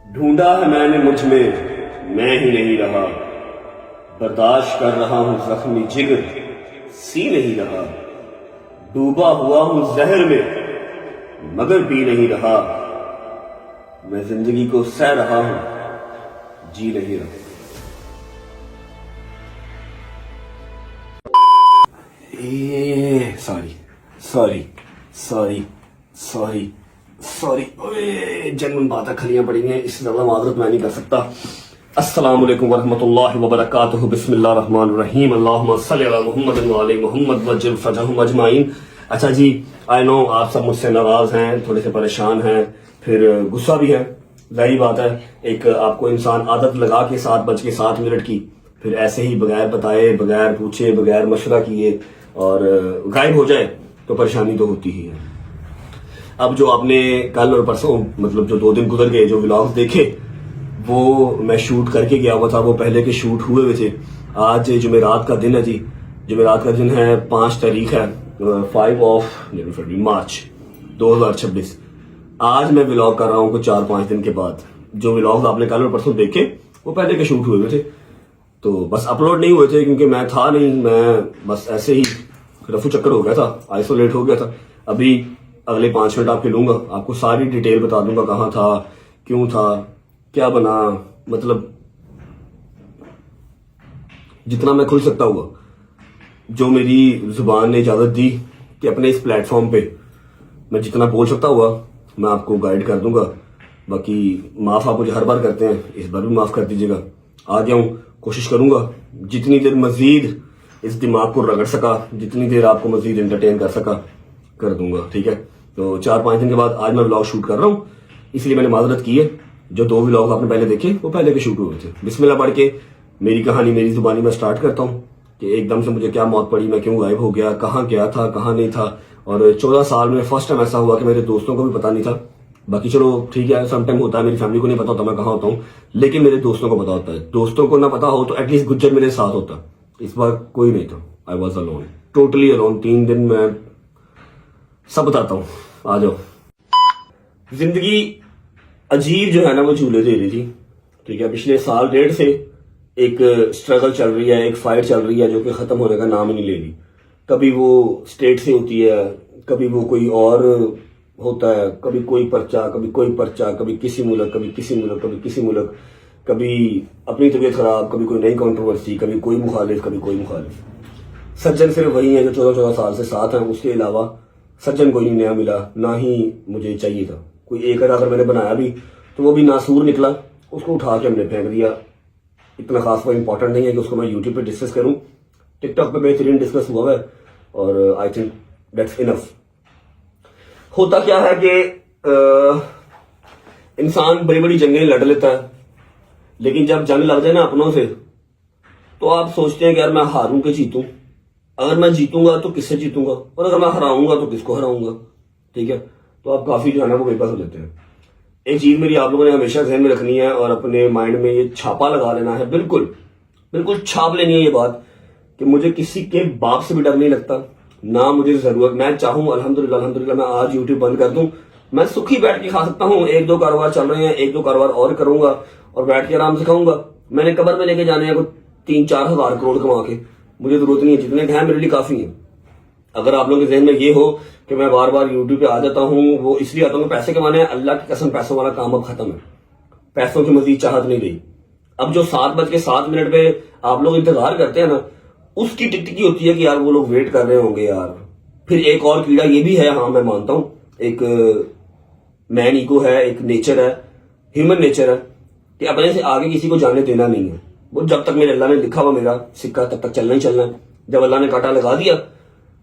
ढूंढा है मैंने मुझ में, मैं ही नहीं रहा। बर्दाश्त कर रहा हूं जख्मी जिगर, सी नहीं रहा। डूबा हुआ हूं जहर में, मगर पी नहीं रहा। मैं जिंदगी को सह रहा हूं, जी नहीं रहा। Sorry sorry sorry sorry sorry, जनमन बातें खलियां पड़ी हैं, इससे ज्यादा माजरत मैं नहीं कर सकता। अस्सलाम वालेकुम वरहमतुल्लाहि वबरकातुहू, बिस्मिल्लाहिर रहमानिर रहीम, अल्लाहुम्मा सल्लि अला मुहम्मद व आले मुहम्मद वज्जिल फजहहुम अजमाइन। अच्छा जी, आई नो आप सब मुझसे नाराज हैं, थोड़े से परेशान हैं, फिर गुस्सा भी है, जाहिर बात है। एक आपको इंसान आदत लगा के 7:07 की, फिर ऐसे ही बगैर बताए, बगैर पूछे, बगैर मशवरा किए और गायब हो जाए तो परेशानी तो होती ही है। अब जो आपने कल और परसों, मतलब जो 2 दिन गुजर गए, जो व्लॉग्स देखे, वो मैं शूट करके गया हुआ था, वो पहले के शूट हुए हुए थे। आज जुमेरात का दिन है जी, जुमेरात का दिन है, 5 तारीख है, 5 मार्च 2026। आज मैं व्लॉग कर रहा हूँ कुछ 4-5 दिन के बाद। जो व्लॉग्स आपने कल और परसों देखे वो पहले के शूट हुए हुए थे, तो बस अपलोड नहीं हुए थे क्योंकि मैं था नहीं, मैं बस ऐसे ही रफू चक्कर हो गया था, आइसोलेट हो गया था। अभी अगले 5 मिनट आपके लूंगा, आपको सारी डिटेल बता दूंगा, कहाँ था, क्यों था, क्या बना, मतलब जितना मैं खुल सकता हुआ, जो मेरी जुबान ने इजाजत दी कि अपने इस प्लेटफॉर्म पे मैं जितना बोल सकता हुआ मैं आपको गाइड कर दूंगा। बाकी माफ आप मुझे हर बार करते हैं, इस बार भी माफ कर दीजिएगा। आ गया हूं, कोशिश करूंगा जितनी देर मजीद इस दिमाग को रगड़ सका, जितनी देर आपको मजीद एंटरटेन कर सका, कर दूंगा, ठीक है। तो 4-5 दिन के बाद आज मैं व्लॉग शूट कर रहा हूँ, इसलिए मैंने माजरत की है। जो 2 व्लॉग आपने पहले देखे वो पहले के शूट हुए थे। बिस्मिल्लाह पढ़ के मेरी कहानी मेरी जुबानी में स्टार्ट करता हूँ कि एकदम से मुझे क्या मौत पड़ी, मैं क्यों गायब हो गया, कहाँ गया था, कहाँ नहीं था। और 14 साल में फर्स्ट टाइम ऐसा हुआ कि मेरे दोस्तों को भी पता नहीं था। बाकी चलो ठीक है, समटाइम होता है, मेरी फैमिली को नहीं पता होता मैं कहाँ होता हूँ, लेकिन मेरे दोस्तों को पता होता है। दोस्तों को ना पता हो तो एटलीस्ट गुज्जर मेरे साथ होता। इस बार कोई नहीं था, I was alone, totally alone. 3 दिन मैं सब बताता हूँ, आ जाओ। जिंदगी अजीब जो है ना वो झूले दे रही थी, ठीक है। पिछले साल 1.5 से एक स्ट्रगल चल रही है, एक फाइट चल रही है जो कि खत्म होने का नाम ही नहीं ले रही। कभी वो स्टेट से होती है, कभी वो कोई और होता है, कभी कोई पर्चा, कभी कोई पर्चा, कभी किसी मुल्क, कभी किसी मुल्क, कभी किसी मुल्क, कभी अपनी तबीयत खराब, कभी कोई नई कंट्रोवर्सी, कभी कोई मुखालिफ, कभी कोई मुखालिफ। सज्जन सिर्फ वही है जो 14-14 साल से साथ हैं, उसके अलावा सज्जन कोई नहीं नया मिला, ना ही मुझे चाहिए था। कोई एक अगर मैंने बनाया भी तो वो भी नासूर निकला, उसको उठा के हमने फेंक दिया। इतना खास वो इंपॉर्टेंट नहीं है कि उसको मैं यूट्यूब पे डिस्कस करूं। टिकटॉक पे बेहतरीन डिस्कस हुआ है और आई थिंक दैट्स इनफ। होता क्या है कि इंसान बड़ी बड़ी जंगें लड़ लेता है, लेकिन जब जंग लग जाए ना अपनों से, तो आप सोचते हैं कि यार मैं हारूं कि जीतूं। अगर मैं जीतूंगा तो किससे जीतूंगा, और अगर मैं हराऊंगा तो किसको हराऊंगा, ठीक है। तो आप काफी जो है ना वो बेबस हो जाते हैं। एक चीज मेरी आप लोगों ने हमेशा ध्यान में रखनी है और अपने माइंड में ये छापा लगा लेना है, बिल्कुल बिल्कुल छाप लेनी है ये बात कि मुझे किसी के बाप से भी डर नहीं लगता, ना मुझे जरूरत। मैं चाहूं अल्हम्दुलिल्लाह अल्हम्दुलिल्लाह मैं आज यूट्यूब बंद कर दूं, मैं सुखी बैठ के खा सकता हूं। 1-2 कारोबार चल रहे हैं, 1-2 कारोबार और करूंगा और बैठ के आराम से खाऊंगा। मैंने कब्र में लेके जाने हैं कुछ 3-4 हजार करोड़ कमा के, मुझे जरूरत नहीं है, जितने हैं मेरे लिए काफी है। अगर आप लोगों के जहन में ये हो कि मैं बार बार यूट्यूब पे आ जाता हूँ, वो इसलिए आता हूँ पैसे कमाने हैं, अल्लाह की कसम पैसों वाला काम अब खत्म है। पैसों की मजीद चाहत नहीं रही। अब जो 7:07 पे आप लोग इंतजार करते हैं ना, उसकी टिकटिकी होती है कि यार वो लोग वेट कर रहे होंगे यार। फिर एक और कीड़ा ये भी है, हाँ मैं मानता हूँ, एक मैन ईगो है, एक नेचर है, ह्यूमन नेचर है कि अपने से आगे किसी को जाने देना नहीं है। वो जब तक मेरे अल्लाह ने लिखा हुआ मेरा सिक्का तब तक चलना ही चलना है। जब अल्लाह ने कांटा लगा दिया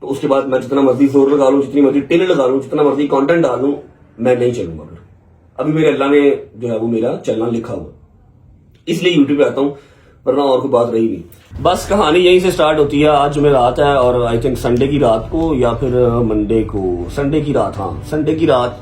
तो उसके बाद मैं जितना मर्जी जोर लगा लूं, जितनी मर्जी टिल लगा लूं, जितना मर्जी कंटेंट डालूं, मैं नहीं चलूंगा। फिर अभी मेरे अल्लाह ने जो है वो मेरा चलना लिखा हुआ, इसलिए यूट्यूब पे आता हूं, वरना और कोई बात रही नहीं। बस कहानी यहीं से स्टार्ट होती है। आज जुमेरात है और आई थिंक संडे की रात को या फिर मंडे को, संडे की रात, हाँ संडे की रात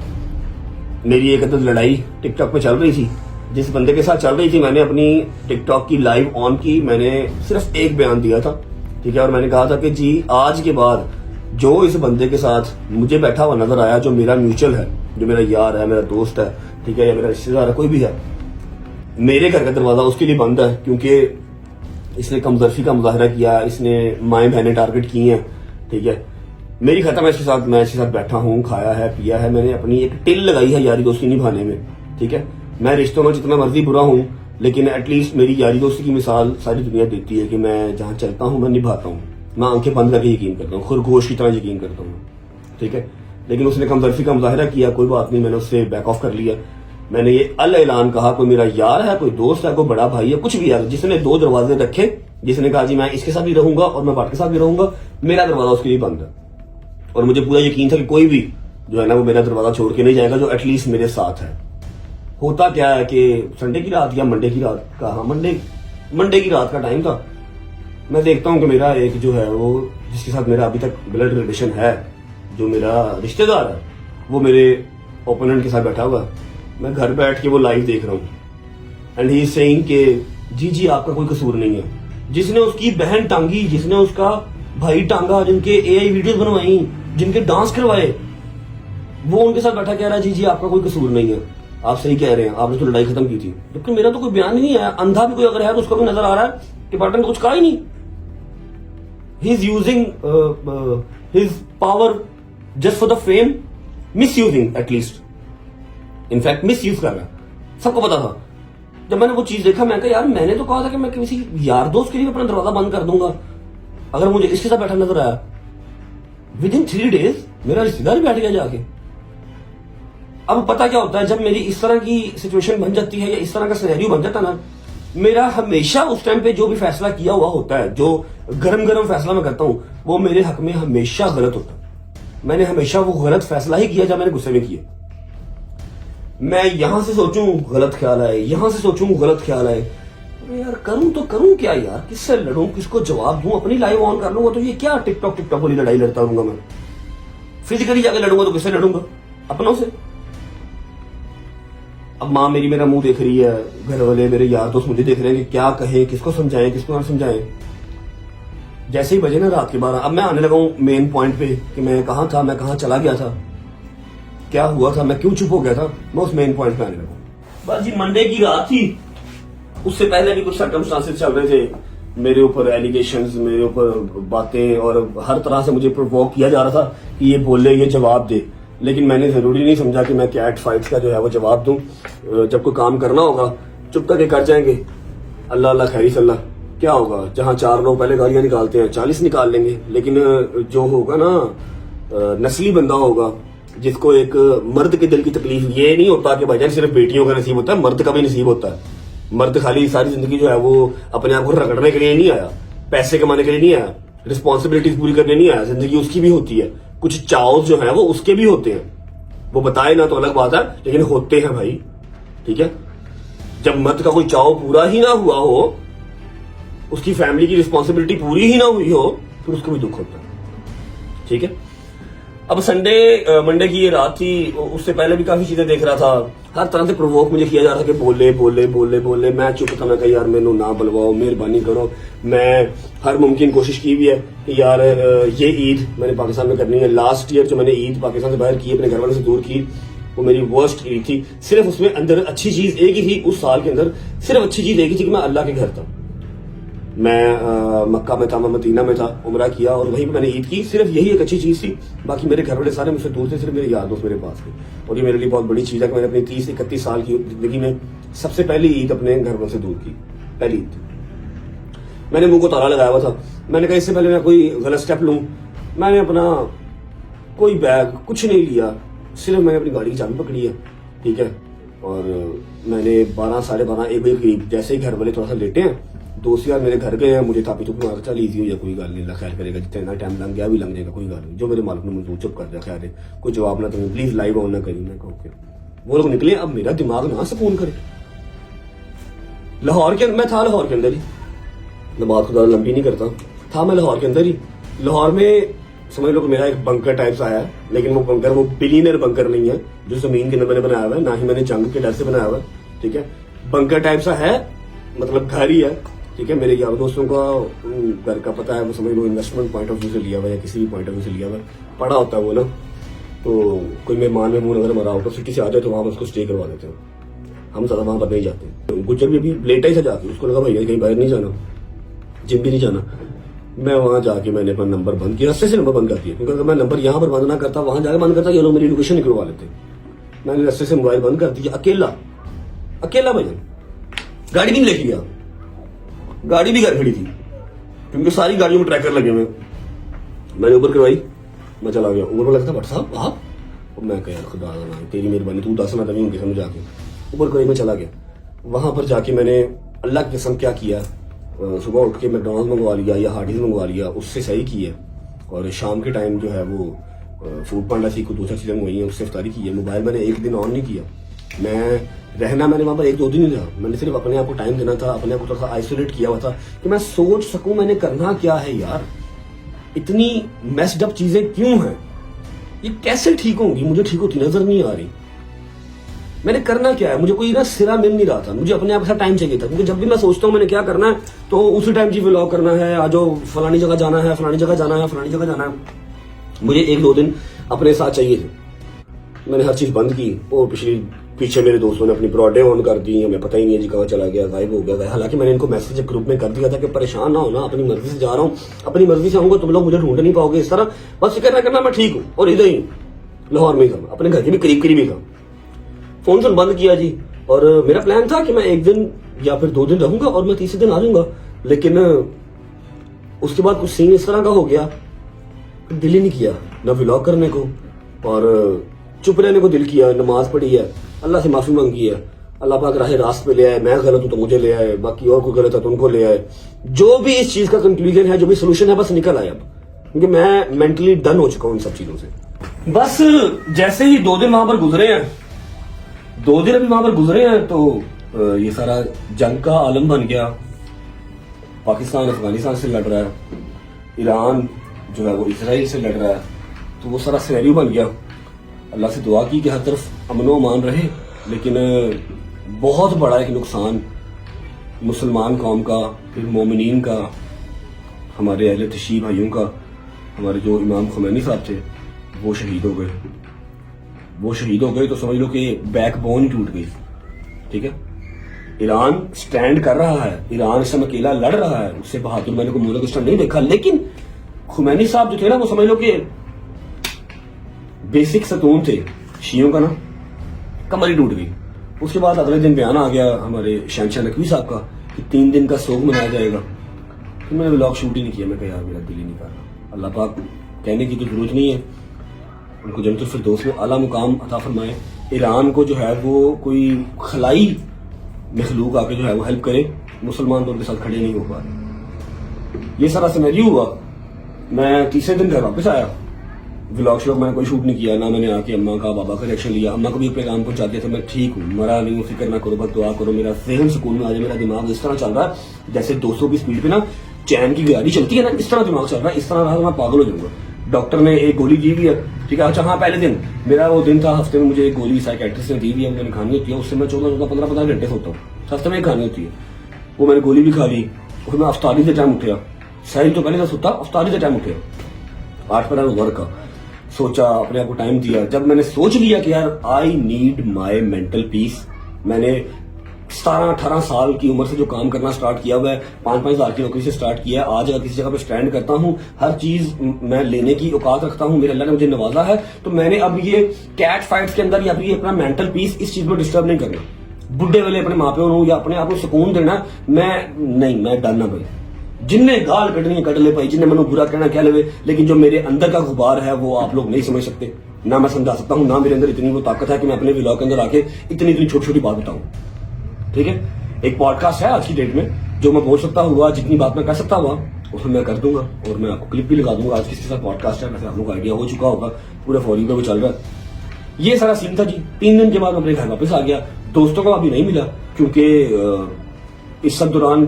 मेरी एक लड़ाई टिकटॉक पे चल रही थी। जिस बंदे के साथ चल रही थी, मैंने अपनी टिकटॉक की लाइव ऑन की, मैंने सिर्फ एक बयान दिया था, ठीक है। और मैंने कहा था कि जी आज के बाद जो इस बंदे के साथ मुझे बैठा हुआ नजर आया, जो मेरा म्यूचुअल है, जो मेरा यार है, मेरा दोस्त है, ठीक है, या मेरा रिश्तेदार है, कोई भी है, मेरे घर का दरवाजा उसके लिए बंद है क्योंकि इसने कमजोरी का मुजाहरा किया, इसने माएँ बहनें टारगेट की हैं, ठीक है। मेरी खाता मैं इसके साथ बैठा हूँ, खाया है, पिया है, मैंने अपनी एक टिल लगाई है यारी दोस्ती निभाने में, ठीक है। मैं रिश्तों में जितना मर्जी बुरा हूँ, लेकिन एटलीस्ट मेरी यारी दोस्ती की मिसाल सारी दुनिया देती है कि मैं जहाँ चलता हूँ मैं निभाता हूँ, मैं आंखें बंद करके यकीन करता हूँ, खरगोश की तरह यकीन करता हूँ, ठीक है। लेकिन उसने कमजोरी का मुजाहरा किया, कोई बात नहीं, मैंने उससे बैक ऑफ कर लिया। मैंने ये अल ऐलान कहा, कोई मेरा यार है, कोई दोस्त है, कोई बड़ा भाई है, कुछ भी है, जिसने 2 दरवाजे रखे, जिसने कहा जी मैं इसके साथ भी रहूंगा और मैं बाट के साथ भी रहूंगा, मेरा दरवाजा उसके लिए बंद है। और मुझे पूरा यकीन था कि कोई भी जो है ना वो मेरा दरवाजा छोड़ के नहीं जाएगा जो एटलीस्ट मेरे साथ है। होता क्या है कि संडे की रात या मंडे की रात का, हाँ मंडे की रात का टाइम था, मैं देखता हूँ कि मेरा एक जो है वो जिसके साथ मेरा अभी तक ब्लड रिलेशन है, जो मेरा रिश्तेदार है, वो मेरे ओपोनेंट के साथ बैठा हुआ है। मैं घर बैठ के वो लाइव देख रहा हूँ एंड ही इज सेइंग कि जी आपका कोई कसूर नहीं है। जिसने उसकी बहन टांगी, जिसने उसका भाई टांगा, जिनके एआई वीडियोस बनवाई, जिनके डांस करवाए, वो उनके साथ बैठा कह रहा है जी आपका कोई कसूर नहीं है, आप सही कह रहे हैं, आपने तो लड़ाई खत्म की थी। लेकिन मेरा तो कोई बयान ही नहीं आया। अंधा भी कोई अगर है तो उसको भी नजर आ रहा है कि पार्टनर ने कुछ कहा ही नहीं। He is using his power just for the fame, miss using at least, in fact miss use कर रहा है, सबको पता था। जब मैंने वो चीज देखा मैं कहा यार मैंने तो कहा था कि मैं किसी यार दोस्त के लिए अपना दरवाजा बंद कर दूंगा, अगर मुझे इसके साथ बैठा नजर आया। विद इन 3 डेज मेरा रिश्तेदार बैठ गया जाके। अब पता क्या होता है, जब मेरी इस तरह की सिचुएशन बन जाती है या इस तरह का सिनेरियो बन जाता ना, मेरा हमेशा उस टाइम पे जो भी फैसला किया हुआ होता है, जो गरम फैसला मैं करता हूं, वो मेरे हक में हमेशा गलत होता है। मैंने हमेशा वो गलत फैसला ही किया जब मैंने गुस्से में किया। मैं यहां से सोचूं गलत ख्याल आए, यहां से सोचूं गलत ख्याल आए, अरे यार करूं तो करूं क्या यार, किससे लड़ूं, किसको जवाब दूं, अपनी लाइव ऑन कर लूंगा तो ये क्या टिकटॉक वाली लड़ाई लड़ता रहूंगा मैं। फिजिकली जाके लड़ूंगा तो किससे लड़ूंगा, अपनों से। अब माँ मेरी मेरा मुंह देख रही है, घर वाले मेरे यार दोस्त मुझे देख रहे हैं कि क्या कहें, किसको समझाएं, किसको ना समझाएं। जैसे ही बजे ना रात के 12, अब मैं आने लगा हूं मेन पॉइंट पे कि मैं कहां था, मैं कहां चला गया था, क्या हुआ था, मैं क्यों चुप हो गया था, मैं उस मेन पॉइंट पे आने लगा। बस जी मंडे की रात थी, उससे पहले भी कुछ सर्कमस्टांसेस चल रहे थे, मेरे ऊपर एलिगेशंस, मेरे ऊपर बातें, और हर तरह से मुझे प्रोवोक किया जा रहा था कि ये बोले, ये जवाब दे। लेकिन मैंने जरूरी नहीं समझा कि मैं कैट फाइट्स का जो है वो जवाब दूं। जब कोई काम करना होगा चुप करके कर जाएंगे, अल्लाह अल्लाह खैरी सल्लाह, क्या होगा। जहां 4 लोग पहले गालियां निकालते हैं 40 निकाल लेंगे। लेकिन जो होगा ना नस्ली बंदा होगा, जिसको एक मर्द के दिल की तकलीफ, ये नहीं होता कि भाईजान सिर्फ बेटियों का नसीब होता है, मर्द का भी नसीब होता है। मर्द खाली सारी जिंदगी जो है वो अपने आप को रगड़ने के लिए नहीं आया, पैसे कमाने के लिए नहीं आया, रिस्पॉन्सिबिलिटीज पूरी करने नहीं आया। जिंदगी उसकी भी होती है, कुछ चाव जो है वो उसके भी होते हैं। वो बताए ना तो अलग बात है, लेकिन होते हैं भाई, ठीक है। जब मर्द का कोई चाव पूरा ही ना हुआ हो, उसकी फैमिली की रिस्पॉन्सिबिलिटी पूरी ही ना हुई हो, फिर उसको भी दुख होता है, ठीक है। अब मंडे की ये रात थी, उससे पहले भी काफी चीजें देख रहा था, हर तरह से प्रोवोक मुझे किया जा रहा था कि बोले बोले बोले बोले। मैं चुप था, मैं कहा यार मैनू ना बुलवाओ, मेहरबानी करो। मैं हर मुमकिन कोशिश की भी है कि यार ये ईद मैंने पाकिस्तान में करनी है। लास्ट ईयर जो मैंने ईद पाकिस्तान से बाहर की, अपने घर वालों से दूर की, वो मेरी वर्स्ट ईद थी। सिर्फ उसमें अंदर अच्छी चीज एक ही थी, उस साल के अंदर सिर्फ अच्छी चीज एक ही थी कि मैं अल्लाह के घर था। मैं मक्का में था, मैं मदीना में था, उम्रा किया और वहीं पे मैंने ईद की। सिर्फ यही एक अच्छी चीज थी। बाकी मेरे घर वाले सारे मुझसे दूर थे, सिर्फ मेरे यार दोस्त मेरे पास थे। और ये मेरे लिए बहुत बड़ी चीज है कि मैंने अपनी 30-31 साल की जिंदगी में सबसे पहली ईद अपने घर वालों से दूर की, पहली ईद। मैंने मुंह को ताला लगाया हुआ था। मैंने कहा इससे पहले मैं कोई गलत स्टेप लूं, मैंने अपना कोई बैग कुछ नहीं लिया, सिर्फ मैंने अपनी गाड़ी की चाबी पकड़ी है, ठीक है। और मैंने 12, साढ़े 12, 1 बजे करीब जैसे ही घर वाले थोड़ा सा लेटे हैं, दोस्त यार मेरे घर गए हैं, मुझे थापी थुपी मारा, चल ईजी हो जाए, कोई गल नहीं, अल्लाह खैर करेगा, जितना टाइम लग गया भी लग जाएगा, कोई गल नहीं, जो मेरे मालिक ने मंजूर, चुप कर दिया, खैर है, कोई जवाब ना तुम्हें, प्लीज लाइव ऑन ना करिए। मैं कहूँ वो लोग निकले, अब मेरा दिमाग ना सुकून करे। लाहौर के मैं था, लाहौर के अंदर ही, मैं बात खुदा लंबी नहीं करता, था मैं लाहौर के अंदर ही। लाहौर में समझ लो कि मेरा एक बंकर टाइप आया है, लेकिन वो बंकर वो बिलीनियर बंकर नहीं है जो जमीन के अंदर मैंने बनाया हुआ है, ना ही मैंने जंग के डर से बनाया हुआ है, ठीक है। बंकर टाइप सा है, मतलब घर ही है, ठीक है। मेरे यार दोस्तों का घर का पता है, वो समझ लो इन्वेस्टमेंट पॉइंट ऑफ व्यू से लिया हुआ है या किसी भी पॉइंट ऑफ व्यू से लिया हुआ है, पड़ा होता है वो ना। तो कोई मेहमान में मुंह अगर मरा हो तो सिटी से आ जाए तो वहां उसको स्टे करवा देते हैं। हम ज़्यादा वहाँ पर नहीं जाते। गुज्जर भी अभी लेट ही था जाके, उसको लगा भाई कहीं बाहर नहीं जाना, जिम भी नहीं जाना। मैं वहाँ जाके मैंने अपना नंबर बंद किया, रस्ते से नंबर बंद कर दिया, क्योंकि अगर मैं नंबर यहाँ पर बंद ना करता, वहाँ जाकर बंद करता, ये लोग मेरी लोकेशन निकलवा लेते। मैंने रस्ते से मोबाइल बंद कर दिया, अकेला भैया, गाड़ी भी नहीं लेके गया, गाड़ी भी घर खड़ी थी क्योंकि सारी गाड़ियों में ट्रैकर लगे हुए। मैंने ऊबर करवाई, मैं चला गया। ऊबर पर लगता भट्ट साहब आप, और मैं कह यार खुदा तेरी मेहरबानी, तू 10 ना तभी उनके समझ आके ऊबर करवाई। मैं चला गया, वहां पर जाके मैंने अल्लाह की कसम क्या किया, सुबह उठ के मैकडॉनल्ड्स मंगवा लिया या हार्डीज मंगवा लिया, उससे सही की है। और शाम के टाइम जो है वो फूड पांडा थी, कुछ दूसरी चीजें मंगवाई हैं, उससे इफ्तारी की है। मोबाइल मैंने एक दिन ऑन नहीं किया, मैंने वहां पर 1-2 दिन ही रहा। मैंने सिर्फ अपने आप को टाइम देना था, अपने आप को थोड़ा सा आइसोलेट किया हुआ था कि मैं सोच सकूं मैंने करना क्या है यार, इतनी मेस्ड अप चीजें क्यों हैं, ये कैसे ठीक होंगी, मुझे ठीक होती नजर नहीं आ रही, मैंने करना क्या है। मुझे कोई ना सिरा मिल नहीं रहा था, मुझे अपने आप का टाइम चाहिए था, क्योंकि जब भी मैं सोचता हूँ मैंने क्या करना है तो उसी टाइम जी व्लॉग करना है, आज फलानी जगह जाना है, फलानी जगह जाना है, फलानी जगह जाना है। मुझे 1-2 दिन अपने साथ चाहिए थे। मैंने हर चीज बंद की। वो पीछे मेरे दोस्तों ने अपनी ब्रॉडे ऑन कर दी, हमें पता ही नहीं है जी कहाँ चला गया, गायब हो गया। हालांकि मैंने इनको मैसेज ग्रुप में कर दिया था कि परेशान ना होना, अपनी मर्जी से जा रहा हूँ, अपनी मर्जी से आऊंगा, तुम लोग मुझे ढूंढ नहीं पाओगे इस तरह, बस फिक्र करना मैं ठीक हूँ। और इधर ही लाहौर में ही था, अपने घर के भी करीब ही था। फोन शोन बंद किया जी, और मेरा प्लान था कि मैं 1 दिन या फिर 2 दिन रहूंगा और मैं तीसरे दिन आ जाऊंगा। लेकिन उसके बाद कुछ सीन इस तरह का हो गया, दिल ही नहीं किया ना व्लॉग करने को, और चुप रहने को दिल किया। नमाज पढ़ी है, अल्लाह से माफी मांगी है, अल्लाह पाक राह रास्त पे ले आए, मैं गलत हूं तो मुझे ले आए, बाकी और कोई गलत है तो उनको ले आए। जो भी इस चीज का कंक्लूजन है, जो भी सोल्यूशन है, बस निकल आया अब, क्योंकि मैं मेंटली डन हो चुका हूं इन सब चीजों से। बस जैसे ही 2 दिन वहां पर गुजरे हैं, 2 दिन अभी वहां पर गुजरे हैं, तो ये सारा जंग का आलम बन गया। पाकिस्तान अफगानिस्तान से लड़ रहा है, ईरान जो है वो इसराइल से लड़ रहा है, तो वो सारा सिनेरियो बन गया। अल्लाह से दुआ की कि हर तरफ अमन व अमान रहे, लेकिन बहुत बड़ा एक नुकसान मुसलमान कौम का, फिर मोमिनीन का, हमारे अहले तशीह भाइयों का। हमारे जो इमाम खुमैनी साहब थे वो शहीद हो गए। वो शहीद हो गए तो समझ लो कि बैकबोन ही टूट गई। ठीक है, ईरान स्टैंड कर रहा है, ईरान इस समय अकेला लड़ रहा है, उससे बहादुर मैंने को मुल्क इस टाइम नहीं देखा, लेकिन खुमैनी साहब जो थे ना, वो समझ लो कि बेसिक सतून थे शियों का ना, कमर ही टूट गई। उसके बाद अगले दिन बयान आ गया हमारे शहनशाह नकवी साहब का कि 3 दिन का सोग मनाया जाएगा। तो मैंने व्लॉग शूट ही नहीं किया, मैं कहा यार मेरा दिल ही नहीं कर रहा। अल्लाह पाक कहने की तो जरूरत नहीं है, उनको जन्नतुल फिरदौस में आला मुकाम अता फरमाए। ईरान को जो है वो कोई खलाई मखलूक आके जो है वो हेल्प करे, मुसलमान तो उनके साथ खड़े नहीं हो पा रहे। ये सारा सिनेरियो हुआ। मैं तीसरे दिन घर वापस आया, व्लॉग श्लॉग मैंने कोई शूट नहीं किया, ना मैंने आके अम्मा का बाबा का रिएक्शन लिया। अम्मा को भी अपने काम पहुंचा दिया था, मैं ठीक हूँ, मरा नहीं हूँ, फिक्र ना करो, बस दुआ करो, मेरा जहन सुकून में आ जाए। मेरा दिमाग इस तरह चल रहा है जैसे 200 की स्पीड पे ना चैन की गाड़ी चलती है ना, इस तरह दिमाग चल रहा है। इस तरह रहा तो मैं पागल हो जाऊंगा। डॉक्टर ने एक गोली दी हुई है, ठीक है। अच्छा हाँ, पहले दिन मेरा वो दिन था, हफ्ते में मुझे एक गोली साइकेट्रिस्ट ने दी हुई है, मैंने खानी होती है, उससे मैं 14-15 घंटे सोता हूँ, हफ्ते में खानी होती है। वो मैंने गोली भी खा ली। फिर मैं अफ्तारी से टाइम उठा, सहरी तो पहले था सोता, अफ्तारी से टाइम उठा 8 पर वर्क का, सोचा, अपने आप को टाइम दिया। जब मैंने सोच लिया कि यार I need my mental peace, मैंने 17-18 साल की उम्र से जो काम करना स्टार्ट किया हुआ है, 5-5 हज़ार की नौकरी से स्टार्ट किया है। आज अगर किसी जगह पे स्टैंड करता हूँ, हर चीज मैं लेने की औकात रखता हूँ, मेरे अल्लाह ने मुझे नवाजा है, तो मैंने अब ये कैट फाइट्स के अंदर या फिर अपना मेंटल पीस इस चीज में डिस्टर्ब नहीं करना। बुढ़े वाले अपने माँ प्यो या अपने आप को सुकून देना, मैं डरना भाई, जिनने गाल कटनी है कट ले भाई, जिनने मनु बुरा कहना कह ले, लेकिन जो मेरे अंदर का गुबार है वो आप लोग नहीं समझ सकते, ना मैं समझा सकता हूँ, ना मेरे अंदर इतनी वो ताकत है कि मैं अपने व्लॉग के अंदर आके इतनी छोटी छोटी बात बताऊं। ठीक है, एक पॉडकास्ट है आज की डेट में, जो मैं बोल सकता हुआ, जितनी बात मैं कर सकता हुआ उसमें मैं कर दूंगा, और मैं आपको क्लिप भी लगा दूंगा। आज किसके साथ पॉडकास्ट है, वैसे आप लोग आइडिया हो चुका होगा, पूरे फॉर यू पे भी चल रहा है। ये सारा सीन था जी। 3 दिन के बाद मैं अपने घर वापस आ गया। दोस्तों को अभी नहीं मिला, क्योंकि इस सब दौरान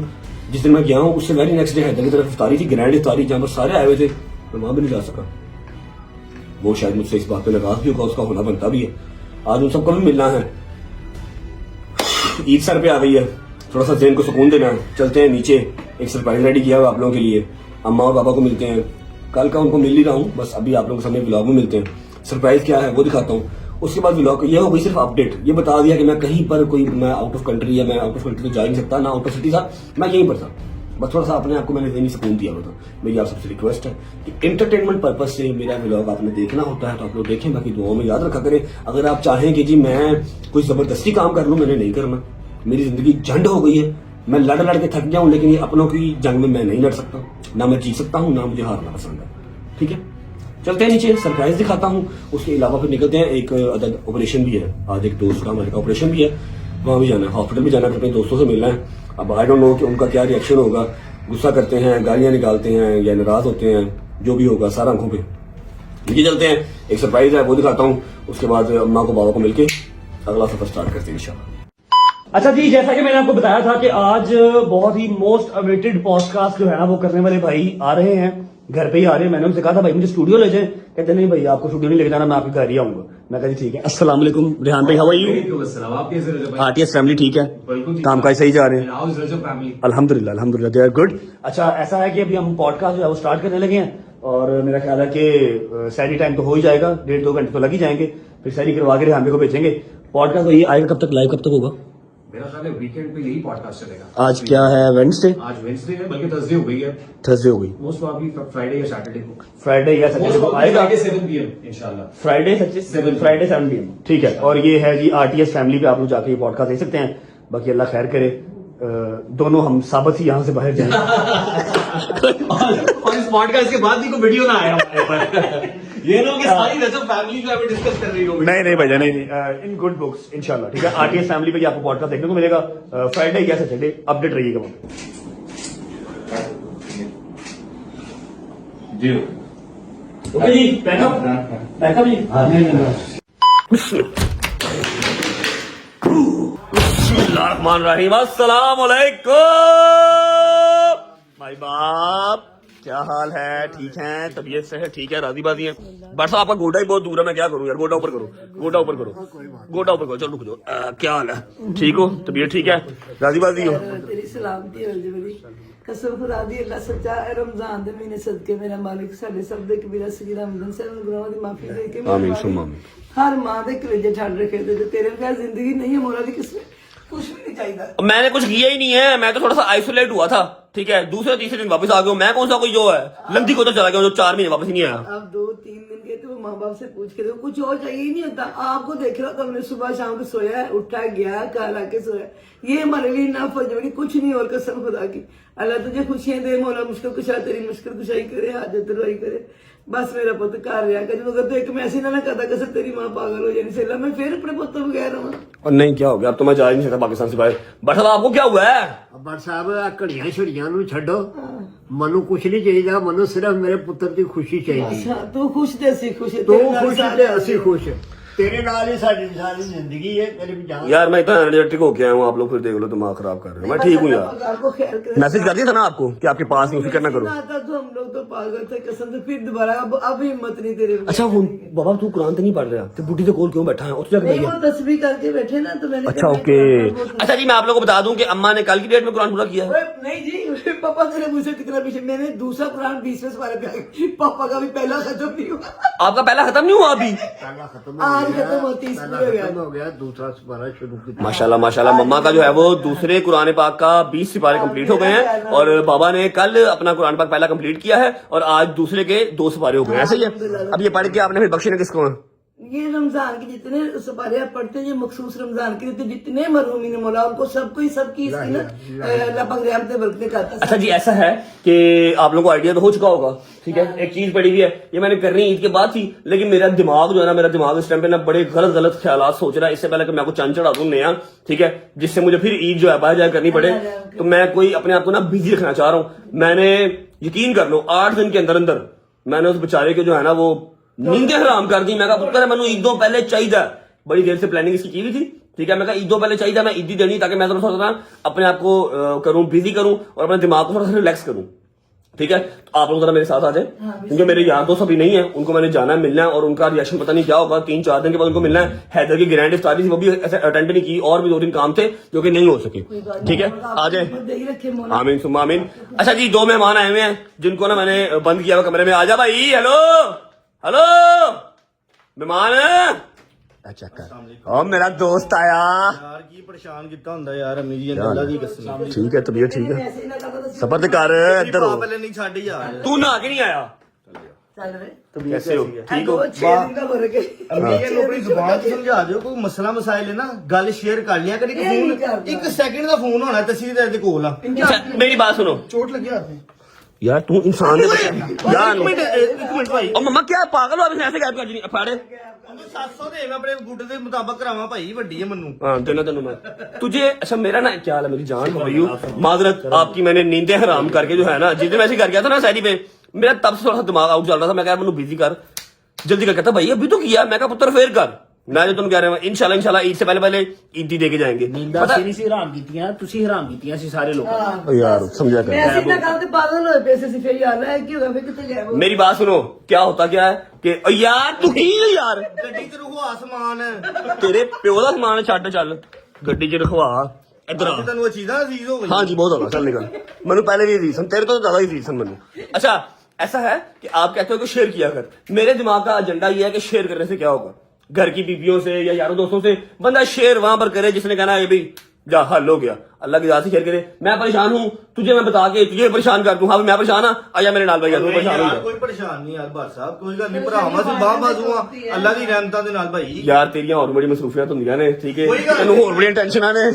जिस दिन मैं गया हूँ उससे वेरी नेक्स्ट डे हैदर की तरफ इफ्तारी थी, ग्रैंड इफ्तारी, जहां पर सारे आए हुए थे, मैं वहां भी नहीं जा सका। वो शायद मुझसे इस बात पे नाराज भी होगा, उसका होना बनता भी है। आज उन सबको भी मिलना है, ईद सर पे आ गई है, थोड़ा सा ज़हन को सुकून देना है। चलते हैं नीचे, एक सरप्राइज रेडी किया हुआ आप लोगों के लिए। अम्मा और पापा को मिलते हैं, कल का उनको मिल ही रहा हूँ, बस अभी आप लोगों के सामने ब्लॉग में मिलते हैं। सरप्राइज क्या है वो दिखाता हूँ। उसके बाद व्लॉग ये हो गई सिर्फ अपडेट, ये बता दिया कि मैं कहीं पर कोई मैं आउट ऑफ कंट्री या मैं आउट ऑफ कंट्री तो जा नहीं सकता, ना आउट ऑफ सिटी था, मैं यहीं पर था। बस थोड़ा सा अपने आप को मैंने ज़हनी सुकून दिया होता। मेरी आप सबसे रिक्वेस्ट है कि एंटरटेनमेंट पर्पज से मेरा व्लॉग आपने देखना होता है तो आप लोग देखें, बाकी दुआओं में याद रखा करें। अगर आप चाहें कि जी मैं कोई ज़बरदस्ती काम कर लूँ, मैंने नहीं करना। मेरी ज़िंदगी झंड हो गई है, मैं लड़ लड़ के थक गया हूँ, लेकिन ये अपनों की जंग में मैं नहीं लड़ सकता, ना मैं जीत सकता हूँ, ना मुझे हारना पसंद है। ठीक है, चलते हैं नीचे, सरप्राइज दिखाता हूँ। उसके अलावा फिर निकलते हैं, एक अदद ऑपरेशन भी है आज, एक दोस्त का हमारे का ऑपरेशन भी है, वहाँ भी जाना है, हॉस्पिटल भी जाना है, अपने दोस्तों से मिलना है। अब आई डोंट नो कि उनका क्या रिएक्शन होगा, गुस्सा करते हैं, गालियां निकालते हैं या नाराज होते हैं, जो भी होगा सारा आंखों पे। नीचे चलते हैं, एक सरप्राइज है वो दिखाता हूँ। उसके बाद अम्मा को बाबा को मिलके अगला सफर स्टार्ट करते हैं इंशाल्लाह। अच्छा जी, जैसा कि मैंने आपको बताया था कि आज बहुत ही मोस्ट अवेटेड पॉडकास्ट जो है ना वो करने वाले भाई आ रहे हैं, घर पे ही आ रहे हैं। मैंने उनसे कहा था भाई मुझे स्टूडियो ले जाएं, कहते नहीं भाई आपको स्टूडियो नहीं लेके जाना, मैं आपके घर ही आऊंगा। मैं कहा जी ठीक है। अस्सलाम वालेकुम रेहान भाई, हाउ आर यू? आप कैसे रजब भाई? आरटीएस फैमिली ठीक है, बिल्कुल ठीक काम काज सही जा रहे हैं? How is Rajab family? अल्हम्दुलिल्लाह अल्हम्दुलिल्लाह दे आर गुड। अच्छा ऐसा है कि अभी हम पॉडकास्ट जो है वो स्टार्ट करने लगे हैं और मेरा ख्याल है कि सैरी टाइम तो हो ही जाएगा, 1.5-2 घंटे तो लग ही जाएंगे, फिर सैरी करवा के रेहान भाई को भेजेंगे। पॉडकास्ट तो ये आएगा कब तक, लाइव कब तक होगा? मेरा ख्याल है वीकेंड पे यही पॉडकास्ट चलेगा। आज क्या है, वेडनेसडे? आज वेडनेसडे है, बल्कि थर्सडे हो गई है, थर्सडे हो गई, मोस्ट प्रॉब्ली फ्राइडे या सैटरडे को, फ्राइडे या सैटरडे को आएगा। 7 PM इंशाल्लाह। फ्राइडे 7 PM, ठीक है। और ये है जी आरटीएस फैमिली पे, आप लोग जाके ये पॉडकास्ट देख सकते हैं। बाकी अल्लाह खैर करे, दोनों हम साबित ही यहाँ से बाहर जाएं। और इस पॉडकास्ट के बाद भी कोई वीडियो ना आया हमारे पर। ये लोग सारी रजब फैमिली जो है डिस्कस कर रही हो। नहीं भैया, नहीं, इन गुड बुक्स इंशाल्लाह, ठीक है। आरटीएस फैमिली पे आपको पॉडकास्ट देखने को मिलेगा फ्राइडे या सैटरडे, अपडेट रहिएगा वहाँ जी। ओके जी, बैकअप जी। बिस्मिल्लाहिर्रहमानिर्रहीम, अस्सलाम वालेकुम भाई बाप, क्या हाल है? ठीक है, तबीयत से है? ठीक है, राजी बाजी है? बट साहब आपका गोडा ही बहुत दूर है, मैं क्या करूं यार? गोडा ऊपर करो, गोडा ऊपर करो, गोडा ऊपर करो। चलो रुक जाओ, क्या हाल है? ठीक हो? तबीयत ठीक है? राजी बाजी हो? तेरी सलामती हो जी मेरी कसम खुदा दी, अल्लाह सच्चा है। रमजान दे महीने सदके मेरा मालिक साडे सब दे कबीरा सगीरा रमजान से गुनाहों दी माफी दे के आमीन सुम्मा आमीन। हर मां दे कलेजे छड़ रखे ते तेरे बगैर जिंदगी नहीं है मोरा दी, किसमें कुछ भी नहीं चाहिए। मैंने कुछ किया ही नहीं है, मैं तो थोड़ा सा आइसोलेट हुआ था, ठीक है। दूसरे तीसरे दिन वापस आ गया हूं। मैं कौन सा कोई जो है लंदी को तो चला गया जो 4 महीने वापस ही नहीं आया। अब 2-3 दिन के तो माँ बाप से पूछ के, तो कुछ और चाहिए ही नहीं होता। आपको देख रहा तो हमने सुबह शाम को सोया है, उठा गया, घर आके सोया, ये हमारे लिए ना फजवरी कुछ नहीं। और कसम खुदा की, अल्लाह तुझे खुशियां दे, मौला मुश्किल कुशा तेरी मुश्किल कुशाई करे, हाजत रवाई करे। बस मेरा पुत घर रहा कर, अगर तो एक मैसेज ना करता कसम तेरी मां पागल हो जानी से, मैं फिर अपने पुत तो बगैर रहा। और नहीं क्या हो गया, अब तो मैं जा ही नहीं सकता पाकिस्तान से बाहर। बट साहब आपको क्या हुआ है? बट साहब आ घड़ियां छड़ियां नू छड्डो, मनु कुछ नहीं चाहिए, मनु सिर्फ मेरे पुत्र की खुशी चाहिए। अच्छा तू खुश ते असी खुश, तू खुश ते असी खुश, तेरे नाल ही साडी सारी जिंदगी है। तेरे भी जान यार मैं इतना एनर्जेटिक होके आया हूँ, आप लोग फिर देख लो दिमाग खराब कर रहे हो। मैं ठीक हूँ यार, आपको ख्याल करे। मैसेज कर दिया था ना आपको कि आपके पास नहीं, फिक्र ना करो। आता तो हम लोग तो पागल थे कसम से, फिर दोबारा अब हिम्मत नहीं तेरे में। अच्छा बाबा तू कुरान तो नहीं पढ़ रहा, तो बुढ़ी के कोल क्यों बैठा है? उस जगह नहीं, वो तस्वीर करके बैठे ना, तो मैंने अच्छा ओके। अच्छा जी, मैं आप लोगों को बता दूं कि अम्मा ने कल की डेट में कुरान पूरा किया है। ओए, नहीं जी, पापा तेरे मुझे से कितना पीछे, मैंने दूसरा कुरान 20वें पारे पे आ गई, पापा का भी पहला खत्म नहीं हुआ। आपका पहला खत्म नहीं हुआ अभी? पहला खत्म आज हो गया, खत्म होती है, पहला इसमें हो गया। खत्म हो गया, दूसरा सिपारा शुरू किया। माशाल्लाह माशाल्लाह, मम्मा का जो है वो दूसरे कुरान पाक का 20 सिपारे कंप्लीट हो गए हैं और बाबा ने कल अपना कुरान पाक पहला कंप्लीट किया है और आज दूसरे के 2 सिपारे हो गए हैं। ऐसे ही है। अब ये पढ़ के आपने फिर बख्शे ने किसको है? ये रमजान के जितने सिपारे आप पढ़ते हैं, ये मखसूस रमजान के लिए जितने मरहूमीन मौला उनको सबको ही सबकी इसकी ना अल्लाह पाक रहमत बरकत करता है। अच्छा जी, ऐसा है कि आप लोगों को आइडिया तो हो चुका होगा, ठीक है। एक चीज पड़ी हुई है, ये मैंने करनी ईद के बाद थी, लेकिन मेरा दिमाग जो है ना, मेरा दिमाग इस टाइम पे ना बड़े गलत गलत ख्यालात सोच रहा है। इससे पहले कि मैं आपको चंद चढ़ा दूं नया, ठीक है, जिससे मुझे फिर ईद जो है बाहर जाकर करनी पड़े, तो मैं कोई अपने आप को ना बिजी रखना चाह रहा हूँ। मैंने यकीन कर लो 8 दिन के अंदर अंदर मैंने उस बेचारे के जो है ना वो नींदें हराम कर दी। मैं कहा पुत्र मैंने ईदों पहले चाहिए, बड़ी देर से प्लानिंग इसकी की हुई थी, ठीक है। मैं कहा ईदों पहले चाहिए, मैं ईदी देनी ताकि मैं थोड़ा सा अपने आप को करूं, बिजी करूं और अपने दिमाग को थोड़ा सा रिलैक्स करूं, ठीक है। तो आप लोग जरा मेरे साथ आ जाए, क्योंकि मेरे यार दोस्त अभी नहीं है, उनको मैंने जाना है, मिलना है और उनका रिएक्शन पता नहीं क्या होगा। 3-4 दिन के बाद उनको मिलना है। हैदर की ग्रैंड इफ्तारी थी, वो भी ऐसे अटेंड नहीं की और भी 2 दिन काम थे जो कि नहीं हो सके, ठीक है। आ जाए, आमीन सुम्मा आमीन। अच्छा जी, 2 मेहमान आए हुए हैं जिनको ना मैंने बंद किया हुआ कमरे में। आ जा भाई, हेलो हेलो मेहमान, चेक कर ओ मेरा दोस्त आया यार की परेशान कितना ਹੁੰਦਾ यार अम्मी जी अल्लाह दी कसम ठीक है तबीयत ठीक है ऐसे ही ना करता तो सबर ते कर इधर हो पहले नहीं छाड़ी यार तू नहा के नहीं आया चल रहे कैसे हो ठीक हो 6 दिन का फर्क है अम्मी जी ਨੂੰ ਆਪਣੀ ਜ਼ੁਬਾਨ ਤੇ ਸਮਝਾ ਦਿਓ ਕੋਈ ਮਸਲਾ ਮਸਾਇਲ ਹੈ ਨਾ ਗੱਲ ਸ਼ੇਅਰ ਕਰ ਲਿਆ ਕਰੀ ਇਹ ਨਹੀਂ ਫੋਨ ਕਰਦਾ। 1 ਸੈਕਿੰਡ ਦਾ ਫੋਨ ਹੋਣਾ ਤਸਵੀਰ ਦੇ ਕੋਲ ਆ अच्छा, मेरी बात सुनो ਚੋਟ ਲੱਗੀ ਹੱਥ ਤੇ यार तू इंसान यार ਇੱਕ ਮਿੰਟ ਭਾਈ ओ मम्मा क्या पागल हो आप ऐसे गायब कर दी फाड़े 700 ਦੇ ਮੈਂ ਆਪਣੇ ਗੁੱਟ ਦੇ ਮੁਤਾਬਕ ਕਰਾਵਾਂ ਭਾਈ ਵੱਡੀ ਹੈ ਮੈਨੂੰ हाँ देना तेनू मैं तुझे अच्छा मेरा ना क्या हाल है मेरी जान हो गई हूँ माजरत आपकी मैंने नींदें हराम करके जो है ना जिस दिन मैं ऐसे कर गया था ना सैरी पे मेरा तब से थोड़ा सा दिमाग आउट चल रहा था मैं कहा मैनू बिजी कर जल्दी कर कहता भाई अभी तो किया मैं कहा पुत्र फिर कर मैं जो तुम कह रहे हो इंशाल्लाह ईद से पहले ईदी दे के जाएंगे ਨੀਂਦਾਂ पता- ਸੀ ਨਹੀਂ ਸੀ ਹਰਾਮ ਕੀਤੀਆਂ ਤੁਸੀਂ ਹਰਾਮ ਕੀਤੀਆਂ ਸੀ ਸਾਰੇ ਲੋਕਾਂ ओ यार समझा मैं ऐसे ना काम तो पागल हो पैसे से फिर यार है कि होगा फिर कितने गए वो मेरी बात सुनो क्या होता क्या है कि ओ यार तू की यार ਗੱਡੀ ਚ ਰਖਵਾ ਸਮਾਨ तेरे प्यो का समान छड़ चल गड्डी च रखवा इधर आ ਤੁਹਾਨੂੰ ਇਹ ਚੀਜ਼ਾਂ ਅਜ਼ੀਜ਼ ਹੋ ਗਈ हाँ जी बहुत होगा चल निकल मैंने पहले भी रीजन तेरे तो ज्यादा ही रीजन मैंने अच्छा ऐसा है कि आप कहते हो कि शेयर किया कर मेरे दिमाग का एजेंडा ये है कि शेयर करने से क्या होगा घर की बीवियों से या यारों दोस्तों से बंदा शेयर वहां पर करे जिसने कहना है भाई जा हल हो गया अल्लाह की राह से शेयर करे मैं परेशान हूँ तुझे मैं बता के तुझे परेशान कर दूं हाँ मैं परेशान हाँ आया मेरे नाल भाई तू परेशान हो ਯਾਰ जा ਕੋਈ ਪਰੇਸ਼ਾਨ ਨਹੀਂ ਯਾਰ ਬਾਦ ਸਾਹਿਬ ਕੋਈ ਗੱਲ ਨਹੀਂ ਭਰਾਵਾਂ ਸੀ ਬਾਹ ਬਾਜ਼ੂਆਂ ਅੱਲਾ ਦੀ ਰਹਿਮਤਾਂ ਦੇ ਨਾਲ ਭਾਈ यार तेरियां और बड़ी मसरूफियत होंदियां ने ठीक है कोई गल तेनू होर बड़ियां टेंशनां ने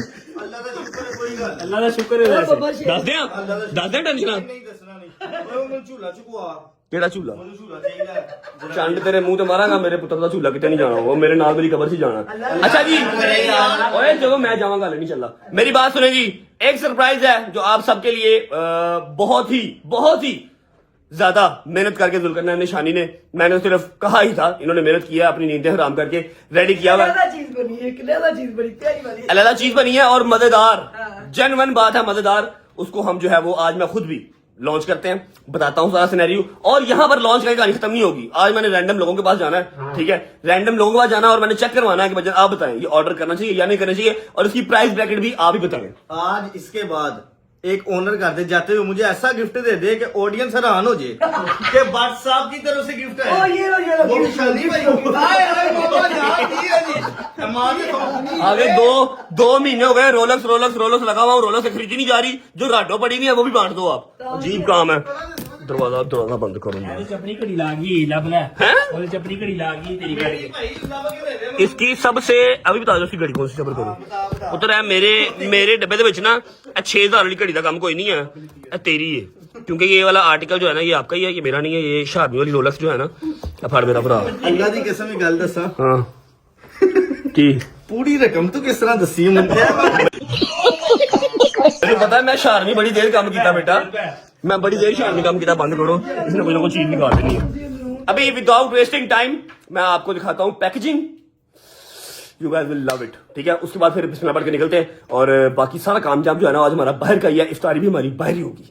ਅੱਲਾ ਦਾ ਸ਼ੁਕਰ ਹੈ ਕੋਈ ਗੱਲ ਅੱਲਾ ਦਾ ਸ਼ੁਕਰ ਹੈ ਵੈਸੇ दस दियां टेंशनां ਨਹੀਂ ਦੱਸਣਾ ਨਹੀਂ ਓਏ ਉਹਨੂੰ ਝੂਲਾ ਚੁਕਵਾ केड़ा झूला ਉਹਨੂੰ ਝੂਲਾ ਚਾਹੀਦਾ ਹੈ। चंड तेरे मुंह ते मारांगा मेरे पुत्र का झूला किते नहीं जाना वो मेरे नाल मेरी कबर से जाना अच्छा जी ओए जो मैं जाऊंगा नहीं चला मेरी बात सुने जी एक सरप्राइज है जो आप सबके लिए बहुत ही ज्यादा मेहनत करके जुल्करनैन निशानी ने मैंने सिर्फ कहा ही था इन्होंने मेहनत किया अपनी नींदें हराम करके रेडी किया हुआ अलग चीज बनी है अलग चीज बड़ी प्यारी वाली अलग चीज बनी है और मजेदार जेन्युइन बात है मजेदार उसको हम जो है वो आज मैं खुद भी लॉन्च करते हैं बताता हूँ सारा सिनेरियो और यहाँ पर लॉन्च करके कहानी खत्म नहीं होगी आज मैंने रैंडम लोगों के पास जाना है ठीक है रैंडम लोगों के पास जाना है और मैंने चेक करवाना है कि भैया आप बताएं ये ऑर्डर करना चाहिए या नहीं करना चाहिए और इसकी प्राइस ब्रैकेट भी आप ही बताएं आज इसके बाद एक ओनर कर दे जाते हुए मुझे ऐसा गिफ्ट दे दे कि ऑडियंस हैरान हो जाए कि भट्ट साहब की तरफ से गिफ्ट है ओ ये लो वो निशानी भाई होगी हाय हाय बाबा यार ठीक है जी मान के आगे दो महीने हो गए रोलक्स लगा हुआ हूँ रोलक्स से खरीदी नहीं जा रही जो राडो पड़ी हुई है वो भी बांट दो आप अजीब काम है दरवाजा बंद करो ਉਹਦੇ ਚ ਆਪਣੀ ਘੜੀ ਲਾ ਗਈ ਲੱਭ ਲੈ हैं? ਉਹਦੇ ਚ ਆਪਣੀ ਘੜੀ ला गई तेरी घड़ी भाई लव के दे दे इसकी सबसे अभी बता दो उसकी घड़ी कौन सी सबर करो उतर है मेरे डब्बे ਦੇ ਵਿੱਚ ना 6000 वाली घड़ी का काम कोई नहीं है ये तेरी है क्योंकि ये वाला आर्टिकल जो है ना ये आपका ही है ये मेरा नहीं है ये शादी वाली रोलक्स जो है ना फड़ मेरा भरा ਅੱਲਾ ਦੀ ਕਸਮ ਹੀ ਗੱਲ ਦੱਸਾਂ हाँ की ਪੂਰੀ ਰਕਮ ਤੂੰ ਕਿਸ ਤਰ੍ਹਾਂ ਦੱਸੀ ਮੈਨੂੰ मुझे पता है मैं शारमी बड़ी देर काम किया बेटा मैं बड़ी देर शारमी काम किया बंद करो इसने कोई ना कोई चीज निकाल देनी है अभी विदाउट वेस्टिंग टाइम मैं आपको दिखाता हूँ packaging you guys will love it ठीक है उसके बाद फिर बिस्मिल्लाह पढ़ के निकलते हैं और बाकी सारा काम जाम जो है ना आज हमारा बाहर का ही है इफ्तारी भी हमारी बाहर ही होगी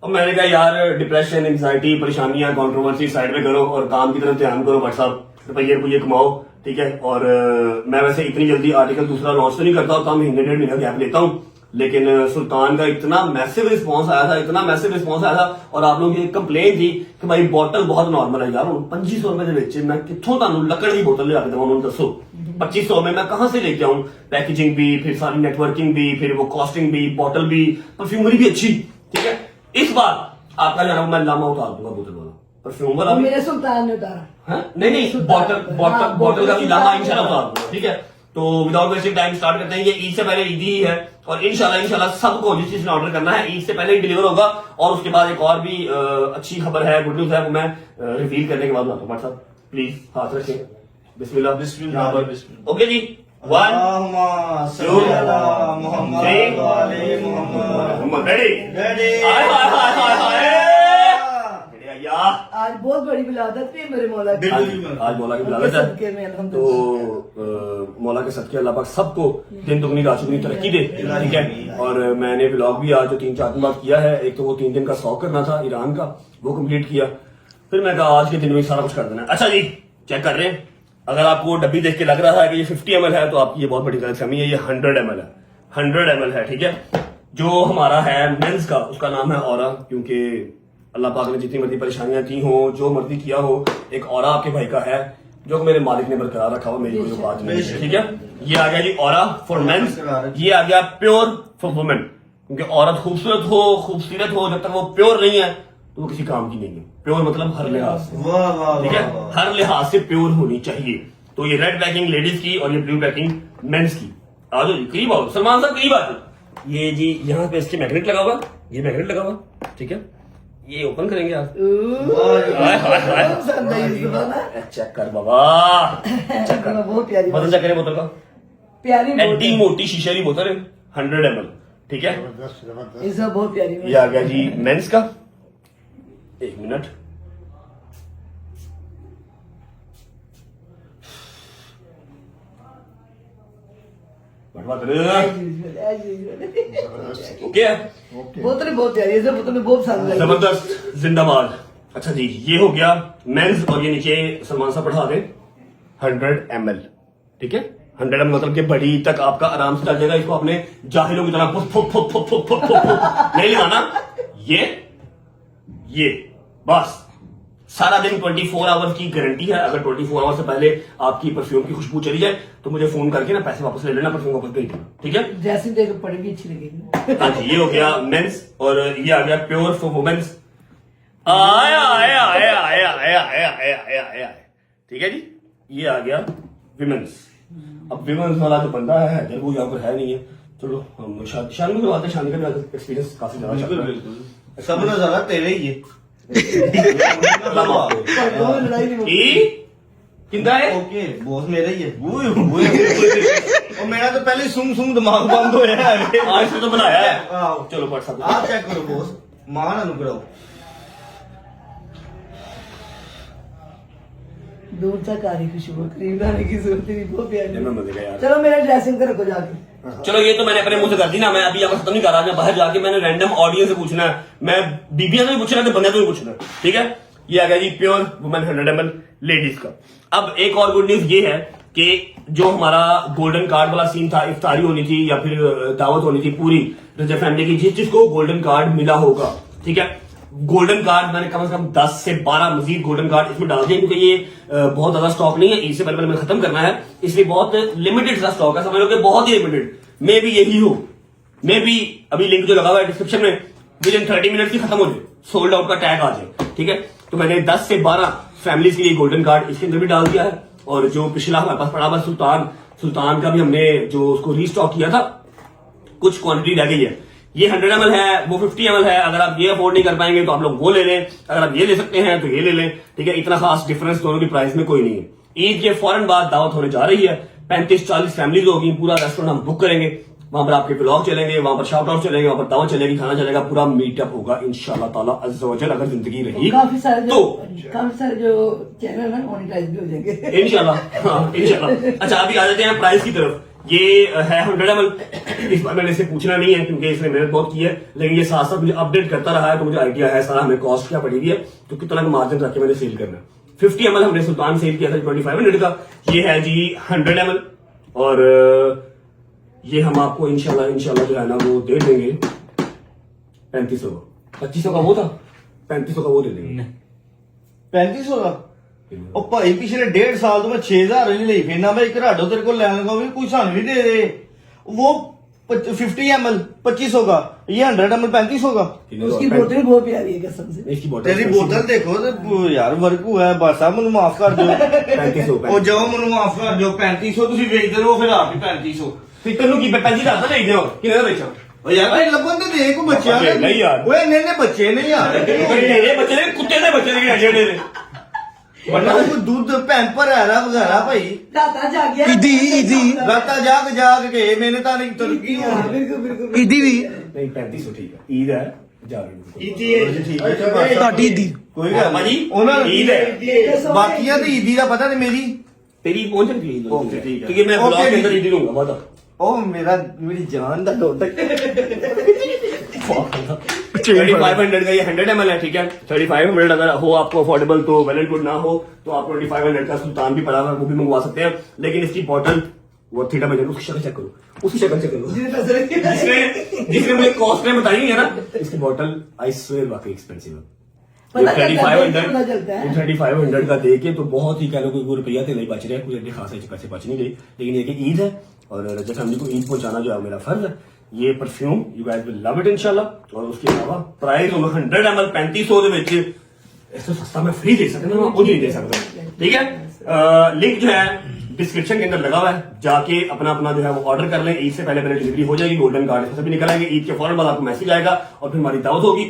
अब मैंने कहा यार डिप्रेशन एंग्जाइटी परेशानियां कंट्रोवर्सी साइड में करो और काम की तरफ ध्यान करो व्हाट्सअप रुपये कमाओ ठीक है और मैं वैसे इतनी जल्दी आर्टिकल दूसरा लॉन्च तो नहीं करता होता महीने 1.5 महीने गैप लेता हूँ लेकिन सुल्तान का इतना मैसिव रिस्पांस आया था और आप लोगों की एक कंप्लेन थी कि भाई बॉटल बहुत नॉर्मल है यार 2500 रुपए ਦੇ ਵਿੱਚ मैं कित्थों ਤੁਹਾਨੂੰ ਲੱਕੜ ਦੀ ਬੋਤਲ ਲਿਆ ਕੇ ਦਵਾਂ ਮੈਨੂੰ ਦੱਸੋ 2500 में मैं कहां से लेके आऊं पैकेजिंग भी फिर सारी नेटवर्किंग भी फिर वो कॉस्टिंग भी बॉटल भी परफ्यूमरी भी अच्छी ठीक है इस बार आपका जो है मैं लामा उतार दूंगा बोतल वाला परफ्यूम वाला भी मेरे सुल्तान ने उतारा हाँ? नहीं बॉटल का भी लामा इंशाल्लाह उतार दूंगा ठीक है तो विदाउट वेस्टिंग टाइम स्टार्ट करते हैं ये ईद से पहले ईद ही है और इंशाल्लाह सबको जिस चीज में ऑर्डर करना है ईद से पहले ही डिलीवर होगा और उसके बाद एक और भी अच्छी खबर है गुड न्यूज है वो मैं रिवील करने के बाद बताता हूँ व्हाट्सएप प्लीज हाथ रखें बिस्मिल्लाह ओके जी 1 अल्लाहुम्मा सल्ली अला मुहम्मद व आले मुहम्मद रेडी हाय यार आज बहुत बड़ी विलादत है मेरे मौला की आज मौला की विलादत सदके है में तो अल्हम्दुलिल्लाह मौला के सदके अल्लाह पाक सबको दिन दुगनी रात चौगुनी तरक्की दे ठीक है और मैंने व्लॉग भी आज जो 3-4 दिन बाद किया है एक तो वो 3 दिन का शौक करना था ईरान का वो कंप्लीट किया फिर मैं कहा आज के दिन में सारा कुछ कर देना है अच्छा जी चेक कर रहे हैं अगर आपको डब्बी देख के लग रहा है कि ये 50 ml है तो आपकी ये बहुत बड़ी गलतफहमी है ये 100 ml है 100 ml है ठीक है जो हमारा है मेंस का उसका नाम है औरा क्योंकि अल्लाह पाक ने जितनी मर्जी परेशानियां की हो जो मर्जी किया हो एक औरा आपके भाई का है जो मेरे मालिक ने बरकरार रखा हुआ, मेरी कोई बात नहीं है, ठीक है। ये आ गया जी ऑरा फॉर मेंस, ये आ गया प्योर फॉर वुमेन, क्योंकि औरत खूबसूरत हो जब तक वो प्योर नहीं है तो वो किसी काम की नहीं है। प्योर मतलब हर लिहाज से, वाह वाह ठीक है, हर लिहाज से प्योर होनी चाहिए। तो ये रेड पैकिंग लेडीज की और ये ब्लू पैकिंग मेंस की। आ जाओ जी, करीब आओ सलमान साहब, करीब आ जाओ। ये जी यहाँ पे इसके मैग्नेट लगा हुआ, ये मैग्नेट लगा हुआ, ठीक है। ये ओपन करेंगे आप, पसंद आई सुबह ना। चेक कर बाबा, चेक कर, बहुत प्यारी बोतल चेक करें बोतल का, प्यारी एड्डी मोटी शीशे की बोतल है, 100 ml, ठीक है। ये सब बहुत प्यारी ये आ गया जी मेंस का, एक मिनट, ओके है, बोतलें बहुत प्यारी है, सब बोतलें बहुत पसंद आई। जबरदस्त, जिंदाबाद। अच्छा जी, ये हो गया मेंस, और ये नीचे सलमान साहब बढ़ा दें 100 ml, ठीक है। 100 ml मतलब कि बड़ी तक आपका आराम से चल जाएगा। इसको अपने जाहिलों की तरह फुक फुक फुक फुक फुक फुक फुक नहीं लगाना, ये बस सारा दिन 24 आवर्स की गारंटी है। अगर 24 आवर्स से पहले आपकी परफ्यूम की खुशबू चली जाए तो मुझे फोन करके ना पैसे वापस ले लेना, परफ्यूम वापस भेज देना, ठीक है। ड्रेसिंग देख पड़ी भी अच्छी लगेगी। हाँ जी, ये हो गया मेंस, और ये आ गया प्योर फॉर वुमेन्स। आया आया आया आया आया आया आया आया आया, ठीक है जी। ये आ गया विमेंस। अब विमेंस वाला जो बंदा है जब वो यहाँ पर है नहीं है, चलो हम शादी करवाते हैं। शादी का एक्सपीरियंस काफी ज्यादा चल रहा है। सब ना ज्यादा तेरे ही है। लड़ाई नहीं किंदा है ओके बॉस मेरा ही है। और मेरा तो पहले सुम सुम दिमाग बंद हो रहा है। आज से तो बनाया है। आओ चलो पढ़ सकते आप चेक करो बॉस, मान अनुग्रह। दूर तक आ रही खुशबू, करीब आने की जरूरत नहीं, बहुत प्यारी। मैं मजे का यार। चलो मेरा ड्रेसिंग कर रखो जाके। चलो ये तो मैंने अपने मुंह से कर दी ना, मैं अभी आपको खत्म नहीं कर रहा। मैं बाहर जाके मैंने रैंडम ऑडियंस से पूछना है, मैं बीबिया से भी पूछना है तो बंदे से भी पूछना है, ठीक है। ये आ गया जी प्योर वुमेन 100 ml लेडीज का। अब एक और गुड न्यूज ये है कि जो हमारा गोल्डन कार्ड वाला सीन था, इफ्तारी होनी थी या फिर दावत होनी थी पूरी रजब फैमिली की, जिसको गोल्डन कार्ड मिला होगा, ठीक है। गोल्डन कार्ड मैंने कम से कम 10 से 12 मजीद गोल्डन कार्ड इसमें डाल दिए, क्योंकि ये बहुत ज्यादा स्टॉक नहीं है, इससे पहले मैंने खत्म करना है, इसलिए बहुत लिमिटेड सा स्टॉक है, समझ लो कि बहुत ही लिमिटेड। मे भी यही हो, मे भी अभी लिंक जो लगा हुआ है डिस्क्रिप्शन में, विद इन 30 मिनट ही खत्म हो जाए, सोल्ड आउट का टैग आ जाए, ठीक है। तो मैंने 10 से 12 फैमिलीज के लिए गोल्डन कार्ड इसके अंदर भी डाल दिया है। और जो पिछला हमारे पास पड़ा हुआ सुल्तान का भी हमने जो उसको रीस्टॉक किया था, कुछ क्वांटिटी रह गई है। ये 100 ml है, वो 50 ml है। अगर आप ये अफोर्ड नहीं कर पाएंगे तो आप लोग वो ले लें, अगर आप ये ले सकते हैं तो ये ले लें, ठीक है। इतना खास डिफरेंस दोनों की प्राइस में कोई नहीं है। ईद के फौरन बाद दावत होने जा रही है, 35-40 फैमिलीज होगी, पूरा रेस्टोरेंट हम बुक करेंगे, वहां पर आपके ब्लॉग चलेंगे, वहां पर शाउट आउट चलेंगे, वहां पर दावत चलेगी, खाना चलेगा, पूरा मीटअप होगा इंशाल्लाह ताला अज़्ज़ व जल, अगर जिंदगी रही काफी सारे तो जो चैनल है मोनेटाइज भी हो जाएंगे इंशाल्लाह। हाँ इंशाल्लाह। अच्छा अभी आ जाते हैं प्राइस की तरफ। ये है 100 ml। इस बार मैंने इसे पूछना नहीं है क्योंकि इसने मेहनत बहुत की है, लेकिन ये साथ साथ मुझे अपडेट करता रहा है तो मुझे आइडिया है सारा हमें कॉस्ट क्या पड़ेगी है, तो कितना का मार्जिन रख के मैंने सेल करना है। 50 ml हमने सुल्तान सेल किया था 2500 का, ये है जी 100 ml, और ये हम आपको इंशाल्लाह जो है ना वो दे देंगे 3500 का। 2500 का वो था, 3500 का वो दे देंगे। 3500 का ਉਹ ਭਾਈ ਪਿਛਲੇ 1.5 ਸਾਲ ਤੋਂ ਮੈਂ 6000 ਨਹੀਂ ਲਈ ਫਿਰਨਾ, ਮੈਂ ਇੱਕ ਰਾਡੋ ਤੇਰੇ ਕੋਲ ਲੈਣ ਲਗਾ ਵੀ ਕੋਈ ਸਾਨੂੰ ਵੀ ਦੇ ਦੇ। वो 50 ml 2500 का, ये 100 ml 3500 का। उसकी बोतल बहुत प्यारी है कसम से। इसकी बोतल तेरी बोतल देखो तो यार वर्कू है, बस आ ਮੈਨੂੰ ਮਾਫ ਕਰ ਦਿਓ। 3500 ਉਹ ਜਾਓ ਮੈਨੂੰ ਮਾਫ ਕਰ ਦਿਓ। 3500 ਤੁਸੀਂ ਵੇਚਦੇ ਰਹੋ, ਫਿਰ ਆਪ ਹੀ 3500। ਫਿਰ ਤੈਨੂੰ ਕੀ 35 ਦਾ ਤਾਂ ਵੇਚਦੇ ਹੋ, ਕਿੰਨੇ ਦਾ ਵੇਚਾਂ? ਉਹ ਯਾਰ ਭਾਈ ਲੱਭਣ ਤੇ ਦੇ ਕੋ ਬੱਚਿਆਂ ਦੇ ਨਹੀਂ ਯਾਰ। ਓਏ ਨੇ ਬੱਚੇ ਨੇ ਯਾਰ। ਇਹ ਬੱਚੇ ਨੇ ਕੁੱਤੇ ਦੇ ਬੱਚੇ ਨੇ ਜਿਹੜੇ ਨੇ ਬੰਦਾ ਕੋਈ ਦੁੱਧ ਪੈਂਪਰ ਹੈ ਨਾ ਵਗੈਰਾ ਭਾਈ। राता जाग गया ਰਾਤਾਂ ਜਾਗ ਕੇ ਮੈਨੇ ਤਾਂ ਨਹੀਂ ਤੁਰਕੀ हाँ, बिल्कुल बिल्कुल ईदी भी ਨਹੀਂ 3500 ਠੀਕ ਹੈ। ਈਦ ਹੈ ਜਾ ਰਹੇ ਈਦੀ ਠੀਕ ਹੈ ਤੁਹਾਡੀ ਈਦੀ ਕੋਈ ਗੱਲ ਭਾਜੀ, ਨਹੀਂ। ਉਹਨਾਂ ਨੂੰ ਈਦ ਹੈ। ਬਾਕੀਆਂ ਦੀ ਈਦੀ ਦਾ ਪਤਾ ਨਹੀਂ, ਮੇਰੀ तेरी पहुंच रही है ओके, ठीक है। क्योंकि मैं ओके, ब्लॉग के ठीक अंदर ईद लूंगा बता। ਉਹ ਮੇਰੀ ਜਾਨ ਦਾ ਡੋਟ। 3500 का ये 100 ml है, ठीक है। 3500 अगर हो आपको अफोर्डेबल तो वेल एंड गुड, ना हो तो आप 2500 का सुल्तान भी पड़ा हुआ है वो भी मंगवा सकते हैं। लेकिन इसकी बॉटल वो थीटा में उसकी शक्ल चेक करो, उसकी शक्ल चेक करो जितने पैसे रखे जिसने मुझे कॉस्ट में बताई है ना, इसकी बॉटल आई स्वेयर वाकई एक्सपेंसिव है। पता चलता है, पता 3500 चलता है। 3500 का दे के तो बहुत ही कह लो कोई रुपया तो नहीं बच रहा है, कुछ एडे खासे पैसे बच नहीं गए, लेकिन ये कि ईद है और रजत फैमिली को ईद पहुंचाना जो है मेरा फर्ज है। ये perfume you guys will love it इंशाल्लाह। और उसके अलावा प्राइस 100 ml 3500 ਦੇ ਵਿੱਚ इससे सस्ता मैं फ्री दे सकता हूँ, मैं कुछ नहीं दे सकता, ठीक है। लिंक जो है डिस्क्रिप्शन के अंदर लगा हुआ है, जाके अपना अपना जो है वो ऑर्डर कर लें। ईद से पहले पहले डिलीवरी हो जाएगी, गोल्डन कार्ड से भी निकल आएंगे, ईद के फौरन बाद आपको मैसेज आएगा और फिर हमारी दावत होगी।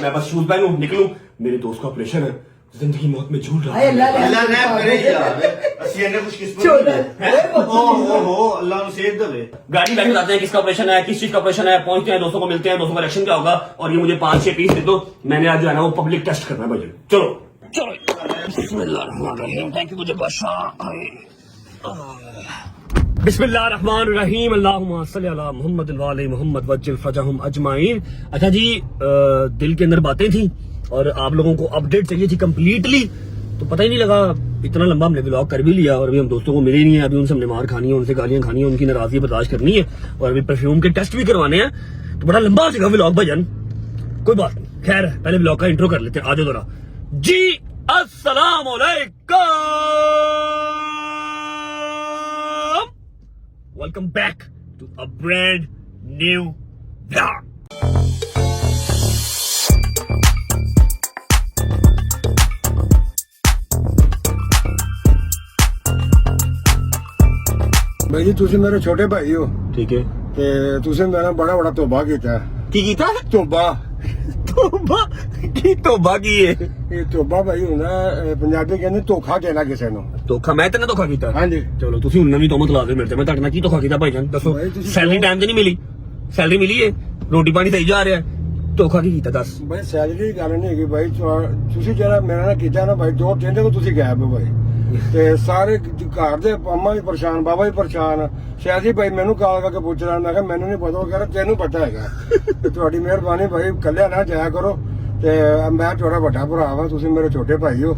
मैं बस शूज पहनूं निकलूं, मेरे दोस्त का ऑपरेशन है, जिंदगी मौत में झूल रहा हाय है। अल्लाह ने करे यार ਅਸੀਂ ਇਹਨੇ ਕੁਝ ਕਿਸਮਤ ਨਹੀਂ ओ अल्लाह ਨੂੰ सेहत देवे। गाड़ी बैठ बताते हैं किसका ऑपरेशन है, किस चीज का ऑपरेशन है, पहुंचते हैं, दोस्तों को मिलते हैं, दोस्तों का रिएक्शन क्या होगा। और ये मुझे 5-6 पीस दे दो, मैंने आज जो है ना वो पब्लिक टेस्ट करना है भाई। चलो थैंक यू मुझे बिस्मिल्लाहिर्रहमानिर्रहीम अल्लाहुम्मा सल्ली अला मुहम्मद व अला मुहम्मद वज्जिल फजहुम अजमाइन। अच्छा जी, दिल के अंदर बातें थी और आप लोगों को अपडेट चाहिए थी कंप्लीटली, तो पता ही नहीं लगा इतना लंबा हमने व्लॉग कर भी लिया और अभी हम दोस्तों को मिले ही नहीं है। अभी उनसे हमने मार खानी है, उनसे गालियां खानी है, उनकी नाराजगी बर्दाश्त करनी है और अभी परफ्यूम के टेस्ट भी करवाने हैं, तो बड़ा लंबा हो जाएगा व्लॉग भजन। कोई बात नहीं, खैर पहले व्लॉग का इंट्रो कर लेते हैं। आजो जरा जी, अस्सलाम वालेकुम, welcome back to a brand new vlog. भाई जी तुसी मेरे छोटे भाई हो ठीक है, ते तुसी मेरा बड़ा बड़ा तौबा कीता है। की कीता तौबा तौबा की है ये तौबा भाई होना पंजाबी कहते धोखा देना किसी ਨੂੰ। धोखा मैं तेने धोखा कीता? हाँ जी। चलो ਤੁਸੀਂ ਹੁਣ ਨਵੀਂ ਤੋਮਤ ਲਾ ਦੇ ਮੇਰੇ ਤੇ, ਮੈਂ ਤੁਹਾਡੇ ਨਾਲ ਕੀ ਧੋਖਾ ਕੀਤਾ ਭਾਈਜਾਨ ਦੱਸੋ। ਭਾਈ ਤੁਸੀਂ ਸੈਲਰੀ ਟਾਈਮ ਤੇ ਨਹੀਂ ਮਿਲੀ, ਸੈਲਰੀ ਮਿਲੀ ਏ, ਰੋਟੀ ਪਾਣੀ ਸਹੀ ਜਾ ਰਿਹਾ, ਧੋਖਾ ਕੀ ਕੀਤਾ ਦੱਸ। भाई सैलरी की गल नहीं है भाई, तुसी जरा मेरे नाल कीता ना भाई 2-3 दिन तो तुसी गायब हो भाई ਤੇ ਸਾਰੇ ਘਰ ਦੇ ਅੰਮਾ ਵੀ ਪਰੇਸ਼ਾਨ, ਬਾਬਾ ਵੀ ਪਰੇਸ਼ਾਨ, ਸ਼ਾਇਦ ਹੀ ਭਾਈ ਮੈਨੂੰ ਕਾਲ ਕਰਕੇ ਪੁੱਛ ਰਿਹਾ, ਮੈਂ ਕਿਹਾ ਮੈਨੂੰ ਨਹੀਂ ਪਤਾ, ਉਹ ਕਹਿੰਦਾ ਤੈਨੂੰ ਪਤਾ ਹੈਗਾ। ਤੇ ਤੁਹਾਡੀ ਮਿਹਰਬਾਨੀ ਭਾਈ, ਕੱਲਿਆ ਨਾ ਜਾਇਆ ਕਰੋ, ਤੇ ਮੈਂ ਤੁਹਾਡਾ ਵੱਡਾ ਭਰਾ ਵਾਂ, ਤੁਸੀਂ ਮੇਰੇ ਛੋਟੇ ਭਾਈ ਹੋ,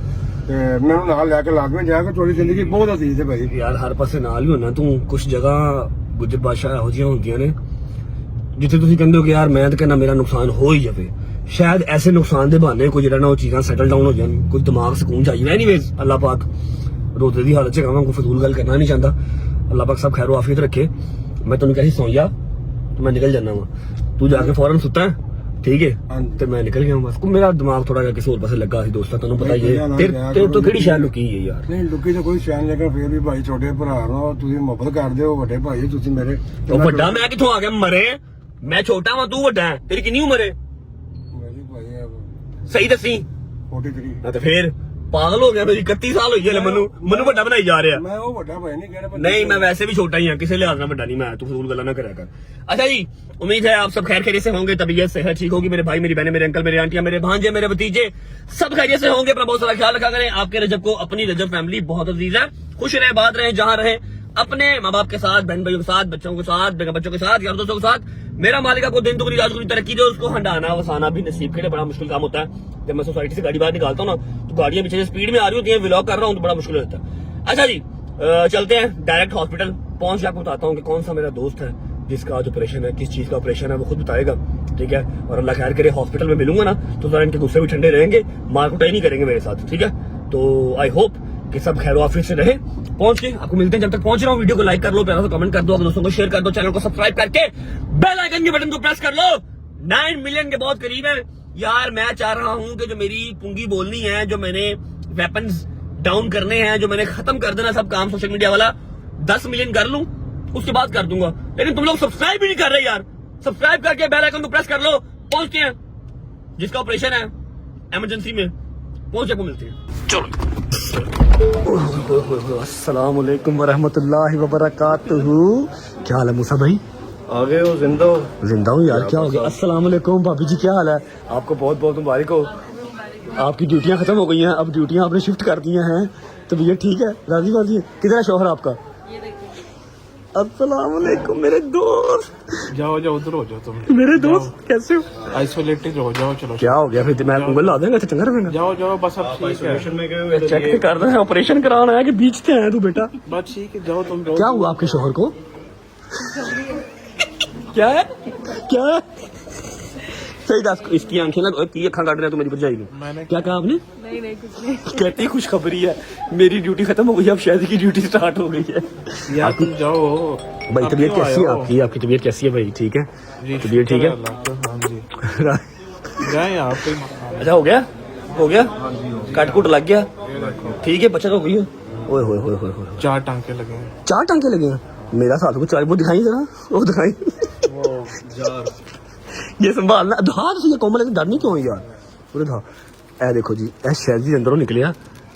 ਤੇ ਮੈਨੂੰ ਨਾਲ ਲੈ ਕੇ ਲਾਜ਼ਮੀ ਜਾਇਆ ਕਰੋ, ਤੁਹਾਡੀ ਜ਼ਿੰਦਗੀ ਬਹੁਤ ਅਜ਼ੀਜ਼ ਹੈ ਭਾਈ। ਯਾਰ ਹਰ ਪਾਸੇ ਨਾਲ ਹੀ ਹੋਣਾ ਤੂੰ, ਕੁਝ ਜਗ੍ਹਾ ਗੁੱਜਰ ਬਾਦਸ਼ਾਹ ਇਹੋ ਜਿਹੀਆਂ ਹੁੰਦੀਆਂ ਨੇ ਜਿੱਥੇ ਤੁਸੀਂ ਕਹਿੰਦੇ ਹੋ ਕਿ ਯਾਰ ਮੈਂ ਤਾਂ ਕਹਿੰਦਾ ਮੇਰਾ ਨੁਕਸਾਨ ਹੋ ਹੀ ਜਾਵੇ, ਸ਼ਾਇਦ ਐਸੇ ਨੁਕਸਾਨ ਦੇ ਬਹਾਨੇ ਕੋਈ ਜਿਹੜਾ ਨਾ ਉਹ ਚੀਜ਼ਾਂ ਸੈਟਲ ਡਾਊਨ ਹੋ ਜਾਣ, ਕੋਈ ਦਿਮਾਗ ਸਕੂਨ ਚਾਹੀਦਾ। ਐਨੀਵੇਜ਼ ਅੱਲਾਹ ਪਾਕ रोते दी हालत च कहूँ, कोई फजूल गल करना नहीं चाहता, अल्लाह पाक सब खैर आफियत रखे। मैं तेन कही सौ जा तो मैं निकल जाना वा, तू जाके फौरन सुता है, ठीक है, तो मैं निकल गया बस। मेरा दिमाग थोड़ा किसी होर पासे लगा सी दोस्ता, तेन पता ही है तेरे तो किहड़ी शै लुकी है यार। नहीं लुकी तो कोई शै नहीं, लेकिन फिर भी भाई छोटे भरा हो, तुसी मुहब्बत करदे हो, ਵੱਡੇ ਭਾਈ तुसी मेरे। तो ਵੱਡਾ मैं किथों आ गया मरे, मैं छोटा वा तू ਵੱਡਾ है, तेरी किन्नी उम्र है सही दसी? 43। तो फिर पागल हो गया, मेरी 31 साल हुई है, मनु ਵੱਡਾ बनाई जा रहा। मैं वो ਵੱਡਾ भाई नहीं कह रहा, नहीं मैं वैसे भी छोटा ही हूँ, किसी लिहाज में बड़ा नहीं मैं, तू फजूल गला ना करा कर। अच्छा जी, उम्मीद है आप सब खैर खैरियत से होंगे, तबीयत सेहत ठीक होगी, मेरे भाई मेरी बहनें मेरे अंकल मेरे आंटियां मेरे भांजे मेरे भतीजे सब खैरियत से होंगे। अपना बहुत सारा ख्याल रखा करें। आपके रजब को अपनी रजब फैमिली बहुत अजीज है, खुश रहे, बात रहे, जहां रहे, अपने माँ बाप के साथ, बहन भाइयों के साथ, बच्चों के साथ, बच्चों के साथ, यार दोस्तों के साथ। मेरा मालिक को दिन दुगनी रात दुगनी तरक्की दे, उसको हंडाना वसाना भी नसीब के लिए बड़ा मुश्किल काम होता है। जब मैं सोसाइटी से गाड़ी बाहर निकालता हूँ ना, तो गाड़ियां पीछे से स्पीड में आ रही होती हैं, व्लॉग कर रहा हूँ तो बड़ा मुश्किल होता है। अच्छा जी, चलते हैं डायरेक्ट हॉस्पिटल, पहुंच के आपको बताता हूँ कि कौन सा मेरा दोस्त है जिसका आज ऑपरेशन है, किस चीज का ऑपरेशन है वो खुद बताएगा, ठीक है। और अल्लाह खैर करे, हॉस्पिटल में मिलूंगा ना तो जरा इनके गुस्से भी ठंडे रहेंगे, मार कुटाई नहीं करेंगे मेरे साथ, ठीक है। तो आई होप कि सब खैर आफियत से रहे। पहुंच के आपको मिलते हैं, जब तक पहुंच रहा हूँ वीडियो को लाइक कर लो, प्यारा सा कमेंट कर दो, दोस्तों को शेयर कर दो, चैनल को सब्सक्राइब करके बेल आइकन के बटन को प्रेस कर लो। 9 मिलियन के बहुत करीब है यार। मैं चाह रहा हूं कि जो मेरी पुंगी बोलनी है, जो मैंने वेपन्स डाउन करने हैं, जो मैंने खत्म कर देना सब काम सोशल मीडिया वाला, 10 मिलियन कर लूं उसके बाद कर दूंगा। लेकिन तुम लोग सब्सक्राइब भी नहीं कर रहे यार। सब्सक्राइब करके बेल आइकन को प्रेस कर लो। पहुंचते हैं, जिसका ऑपरेशन है इमरजेंसी में, पहुंच जाकर मिलते हैं। चलो, अस्सलाम वालेकुम वरहमतुल्लाहि वबरकातुहू। क्या हाल है मूसा भाई? आ गए हो जिंदा हो? जिंदा हूँ यार, क्या हो गया? अस्सलाम वालेकुम भाभी जी, क्या हाल है? आपको बहुत बहुत मुबारक हो, आपकी ड्यूटियां खत्म हो गई हैं, अब ड्यूटियां आपने शिफ्ट कर दी हैं, तो भैया ठीक है, राजी बाजी है। किधर है शौहर आपका? अस्सलाम वालेकुम मेरे दोस्त। जाओ जाओ उधर हो जाओ तुम। मेरे दोस्त कैसे हो? आइसोलेटेड हो जाओ, चलो। क्या हो गया फिर? मैं गूगल ला देंगे, चंगा रहेगा। जाओ जाओ बस, अब ठीक है। चेक कर रहे हैं, ऑपरेशन कराना है कि बीच से आया तू बेटा? बस ठीक है, जाओ तुम। क्या हुआ आपके शौहर को? क्या है? क्या है? सही दस इसकी आंखें ना की अखा काट रहे तो मेरी भरजाई को मैंने क्या कहा आपने नहीं नहीं कुछ नहीं कहती खुशखबरी है मेरी ड्यूटी खत्म हो गई अब शायद की ड्यूटी स्टार्ट हो गई है यार तुम जाओ भाई अब तबीयत क्यों कैसी है आए हो? आपकी तबीयत कैसी है भाई ठीक है जी, तबीयत ठीक है शुक्र है अल्लाह का, हाँ जी जाए आप कोई अच्छा हो गया कट कुट लग गया ठीक है बच्चा तो हो गई है ओए होए होए होए होए 4 टांके लगे हैं 4 टांके लगे हैं मेरा साथ को 4 वो दिखाई जरा वो दिखाई ये संभालना हाथ से ये कोमल है डर नहीं क्यों है यार पूरे था ए देखो जी ए शहजी अंदरों निकलिया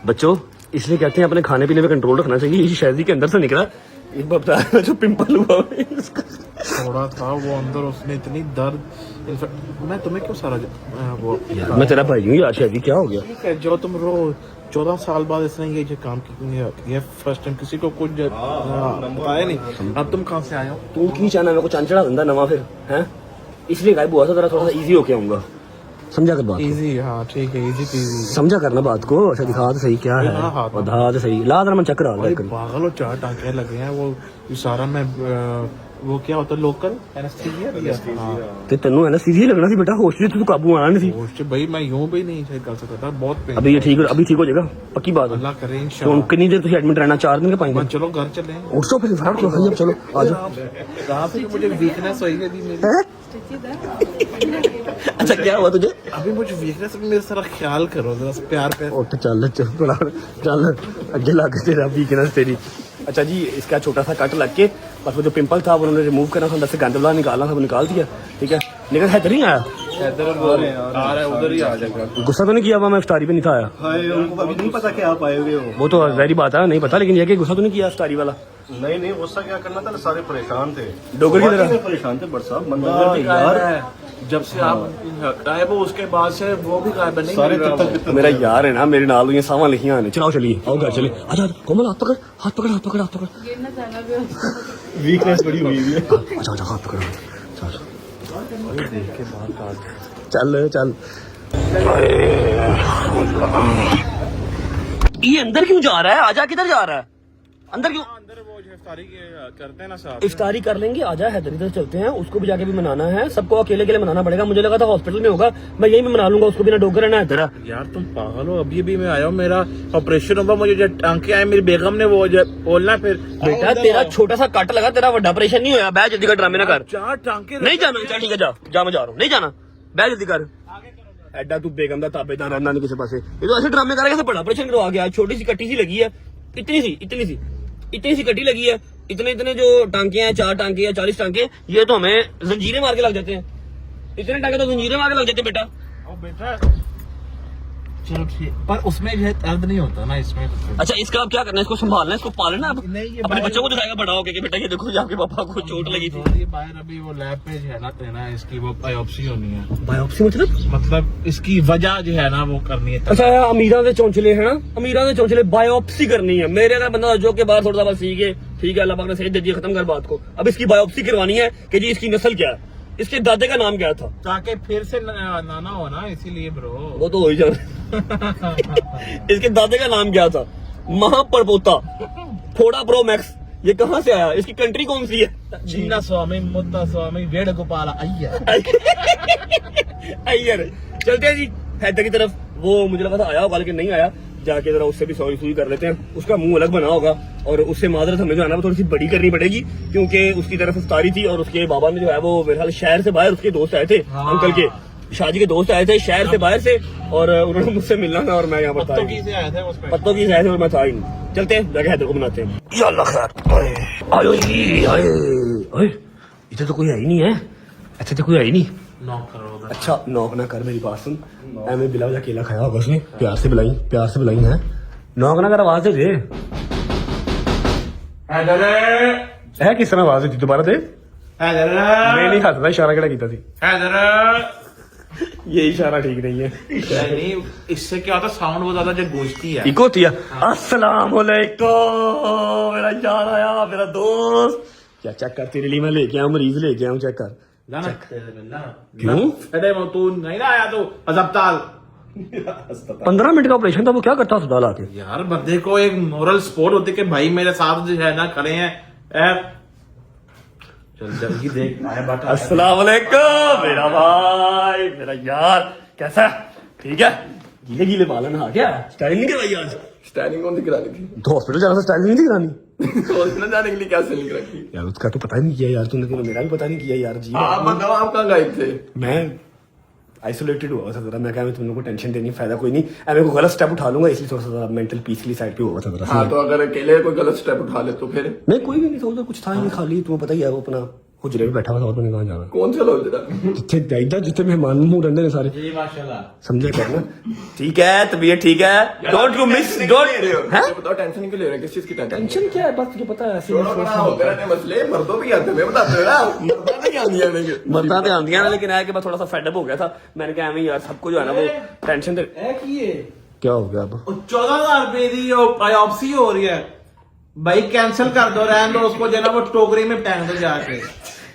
बच्चों इसलिए कहते हैं अपने खाने पीने पे कंट्रोल रखना चाहिए ये शहजी के अंदर से निकला एक बार बताया जो पिंपल हुआ इसका थोड़ा था वो अंदर उसने इतनी दर्द इनफैक्ट मैं तुम्हें क्यों सारा वो यार मैं तेरा भाई हूँ यार शहजी क्या हो गया ठीक है जो तुम रो 14 साल बाद इसने ये काम ये फर्स्ट टाइम किसी को कुछ बताया नहीं अब तुम कहाँ से आए हो तू की चाहना मेरे को चांद चढ़ा दिंदा नवा फिर हैं इसलिए गायब हुआ था जरा थोड़ा सा इजी होके आऊंगा समझा कर बात को? इजी हाँ ठीक है इजी पीजी समझा करना बात को अच्छा दिखा तो सही क्या है हाँ, हाँ। बता तो सही ला जरा मैं चक्कर आ भाई पागल हो 4 टांके लगे हैं वो सारा मैं वो क्या होता है लोकल एनेस्थीसिया हाँ ते तेनू है ना सीधी लगना सी बेटा होश से तू काबू आना नहीं सी होश भाई मैं यूं भी नहीं सही कर सकता था बहुत पेन अभी ये ठीक अभी ठीक हो जाएगा पक्की बात है अल्लाह करे तो इंशाल्लाह कितनी देर तुझे एडमिट रहना 4 दिन के 5 दिन चलो घर चले उठो फिर फाड़ क्यों खाइए अब चलो आ जाओ रात से मुझे वीकनेस हुई है मेरी हैं? अच्छा क्या हुआ तुझे अभी मुझे वीकनेस मेरे सारा ख्याल करो जरा सा प्यार पे उठ चल चल थोड़ा चल आगे लग तेरा वीकनेस तेरी अच्छा जी इसका छोटा सा कट लग के बस वो जो पिंपल था वो उन्होंने रिमूव करना था अंदर से गंदला निकालना था वो निकाल दिया ठीक है लेकिन हैदर नहीं आया इधर आ रहा है उधर ही आ जाएगा गुस्सा तो नहीं किया हुआ मैं इफ्तारी पे नहीं था आया उनको अभी नहीं पता कि आप आए हुए हो वो तो वैरी बात है नहीं पता लेकिन ये कि गुस्सा तो नहीं किया इफ्तारी वाला नहीं गुस्सा क्या करना था सारे परेशान थे डोगर की तरह परेशान थे बट साहब बंदा यार जब से आप गायब हो उसके बाद से वो भी गायब नहीं सारे मिल रहा वो। मेरा यार है ना मेरे नाल ये सावा लिखियां ने चलाओ चलिए आओ घर चलिए आजा कोमल हाथ पकड़ हाथ पकड़ हाथ पकड़ हाथ पकड़ गिरना जाना भी होता वीकनेस बड़ी हुई है अच्छा हाथ पकड़ चल चल ये अंदर क्यों जा रहा है आजा किधर जा रहा है अंदर क्यों अंदर वो जो इफ्तारी करते हैं ना साहब इफ्तारी कर लेंगे आजा हैदर इधर चलते हैं उसको भी जाके भी मनाना है सबको अकेले अकेले मनाना पड़ेगा मुझे लगा था हॉस्पिटल में होगा मैं यहीं पे मना लूंगा उसको बिना डोगर है ना हैदर यार तुम पागल हो अभी भी मैं आया हूँ मेरा ऑपरेशन होगा मुझे जो टांके आए मेरी बेगम ने वो जो बोलना फिर बेटा तेरा छोटा सा कट लगा तेरा बड़ा ऑपरेशन नहीं होया बैठ जल्दी कर ड्रामे ना कर 4 टांके नहीं जाना चल ठीक है जा मैं जा रहा हूँ नहीं जाना बैठ जल्दी कर एडा तू बेगम दा ताबेदार रहना नहीं किसी पासे ये तो ऐसे ड्रामे करेगा बड़ा ऑपरेशन करवा गया छोटी सी कट्टी सी लगी है इतनी सी कट्टी लगी है इतने जो टांके हैं 4 टांके या 40 टांके ये तो हमें जंजीरें मार के लग जाते हैं इतने टांके तो जंजीरें मार के लग जाते हैं बेटा बेटा चलो ठीक पर उसमें जो है दर्द नहीं होता ना इसमें अच्छा इसका अब क्या करना है इसको संभालना है इसको पालना अब नहीं, ये अपने बाहर- बच्चों को दिखाएगा बड़ा होके कि बेटा ये देखो आपके पापा को चोट लगी थी ये बाहर अभी वो लैब पे जो है ना देना है इसकी वो बायोप्सी होनी है बायोप्सी मतलब इसकी वजह जो है ना वो करनी है अच्छा अमीरा के चौंचले है ना अमीरा के चौंचले बायोप्सी करनी है मेरे अगर बंदा जो के बाहर थोड़ा सा सीखे ठीक है अल्लाह पाक ने सही दे दिया खत्म कर बात को अब इसकी बायोप्सी करवानी है कि जी इसकी नस्ल क्या है इसके दादे का नाम क्या था ताकि फिर से नाना हो ना इसीलिए ब्रो वो तो हो ही जाना इसके दादे का नाम क्या था महापरपोता फोड़ा प्रो मैक्स ये कहाँ से आया इसकी कंट्री कौन सी है चिन्ना स्वामी मुद्दा स्वामी वेणुगोपाल अय्यर अय्यर चलते हैं जी हैदर की तरफ वो मुझे लगा था आया होगा लेकिन नहीं आया जाके जरा उससे भी सॉरी सुई कर लेते हैं उसका मुंह अलग बना होगा और उससे माजरत हमें जो है ना वो थोड़ी सी बड़ी करनी पड़ेगी क्योंकि उसकी तरफ इफ्तारी थी और उसके बाबा ने जो है वो मेरे ख्याल शहर से बाहर उसके दोस्त आए थे अंकल के शादी के दोस्त आए थे शहर से बाहर से और उन्होंने मुझसे मिलना था और मैं यहाँ पर था पत्तों की से आया था उसमें पत्तों की शायद और मैं था ही नहीं चलते हैं जाके हैदर को बनाते हैं या अल्लाह खैर आयो जी आए इधर तो कोई है ही नहीं है अच्छा तो कोई है ही नहीं नॉक करो उधर अच्छा नॉक ना कर मेरी बात सुन मैं बिला वजह अकेला खाया होगा उसने प्यार से बुलाई है नॉक ना कर आवाज दे हैदर है किस तरह आवाज दी दोबारा दे हैदर मैं नहीं खाता था इशारा केड़ा कीता थी हैदर ये इशारा ठीक नहीं है नहीं इससे क्या होता साउंड बहुत ज्यादा जो गूंजती है इको होती है अस्सलाम वालेकुम मेरा यार आया मेरा दोस्त क्या चेक कर तेरे लिए मैं लेके आया मरीज लेके आया चेक कर क्यों? अरे वो तू नहीं ना आया तो अस्पताल 15 मिनट का ऑपरेशन था वो क्या करता अस्पताल आके यार बंदे को एक मोरल सपोर्ट होती है कि भाई मेरे साथ जो है ना खड़े हैं चल जल्दी देख आया बाटा अस्सलाम वालेकुम मेरा भाई, मेरा यार, कैसा है? ठीक है? गीले गीले बाल नहा क्या स्टाइल नहीं करवाई आज? स्टाइलिंग कौन सी करानी थी? तो हॉस्पिटल जाना था, स्टाइल नहीं करानी हॉस्पिटल जाने के लिए क्या सेलिंग रखी? यार? उसका तो पता ही नहीं किया यार तूने, मेरा भी पता नहीं किया यार जी। आप बताओ, आप कहाँ गायब थे? मैं आइसोलेटेड हुआ था जरा, मैं कहा मैं तुम लोगों को टेंशन देनी फायदा कोई नहीं, मैं को गलत स्टेप उठा लूंगा, इसलिए थोड़ा सा मेंटल पीस के लिए साइड पे हुआ था जरा। हाँ, तो अगर अकेले कोई गलत स्टेप उठा ले तो फिर? नहीं कोई भी नहीं था उधर, कुछ था ही नहीं, खाली तुम्हें पता ही है वो अपना हुजरे में बैठा हुआ था, और मैंने कहाँ जाना कौन सा लोग जरा? जितने जाइदा जितने मेहमान मुंह रहते हैं सारे, जी माशाल्लाह। समझे करना। ठीक है, तबीयत ठीक है, डोंट यू मिस, डोंट बताओ टेंशन क्यों ले रहे हैं? किस चीज की टेंशन? टेंशन क्या है, बस तुझे पता है ऐसे ही बड़ा होते रहते हैं मसले, मर्दों भी आते हैं, मैं बताते ना, मर्दा नहीं आंदियां नहीं। मरना तो आंदियां ना, लेकिन है कि मैं थोड़ा सा फेडअप हो गया था, मैंने कहा एवं यार सबको जो है ना वो टेंशन दे। क्या हो गया अब? 14,000 रुपए की बायोप्सी हो रही है भाई, कैंसिल कर दो, रहने दो उसको, जो ना वो टोकरी में टांग दो जाके।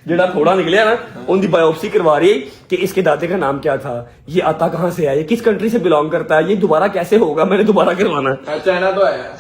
जेड़ा थोड़ा निकलिया ना उनकी बायोप्सी करवा रही है कि इसके दादे का नाम क्या था, ये आता कहाँ से है, ये किस कंट्री से बिलोंग करता है, ये दोबारा कैसे होगा, मैंने दोबारा करवाना है। चाइना तो आया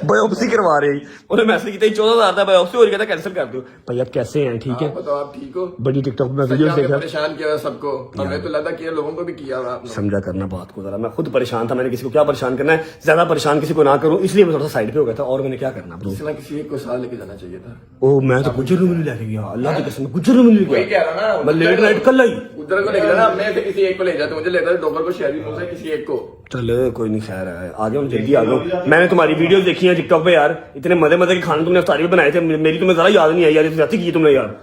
बायोप्सी करवा रही, उन्हें मैसेज किया 14,000 था बायोप्सी हो रही, कहता कैंसिल कर दो। भाई आप कैसे हैं? ठीक है, बताओ आप ठीक हो? बड़ी टिकटॉक में वीडियो आपने देखा, परेशान किया हुआ सबको, हमें तो लगा कि ये लोगों को भी किया हुआ आपने। समझा करना बात को जरा, मैं खुद परेशान था, मैंने किसी को क्या परेशान करना है, ज्यादा परेशान किसी को ना करूं, इसलिए मैं थोड़ा सा साइड पे हो गया था, और मैंने क्या करना ब्रो। किसी ना किसी एक को साथ लेके जाना चाहिए था। ओ मैं तो गुजर रूम में लेके गया, अल्लाह की कसम गुजर रूम में वही कह रहा ना, मैं लेट नाइट कल आई। उधर को लेके जाना, मैं किसी एक को ले जाता, मुझे लेता डॉक्टर को शेयर मुंह से किसी एक को। चल कोई नहीं, खैर है, आ गया जल्दी आ गया। मैंने तुम्हारी वीडियो देखी है टिकटॉक पे यार, इतने मजे मजे के खाने तुमने अफ्तारी में बनाए थे, मेरी तुम्हें जरा याद नहीं आई यार, जाती की तुमने यार।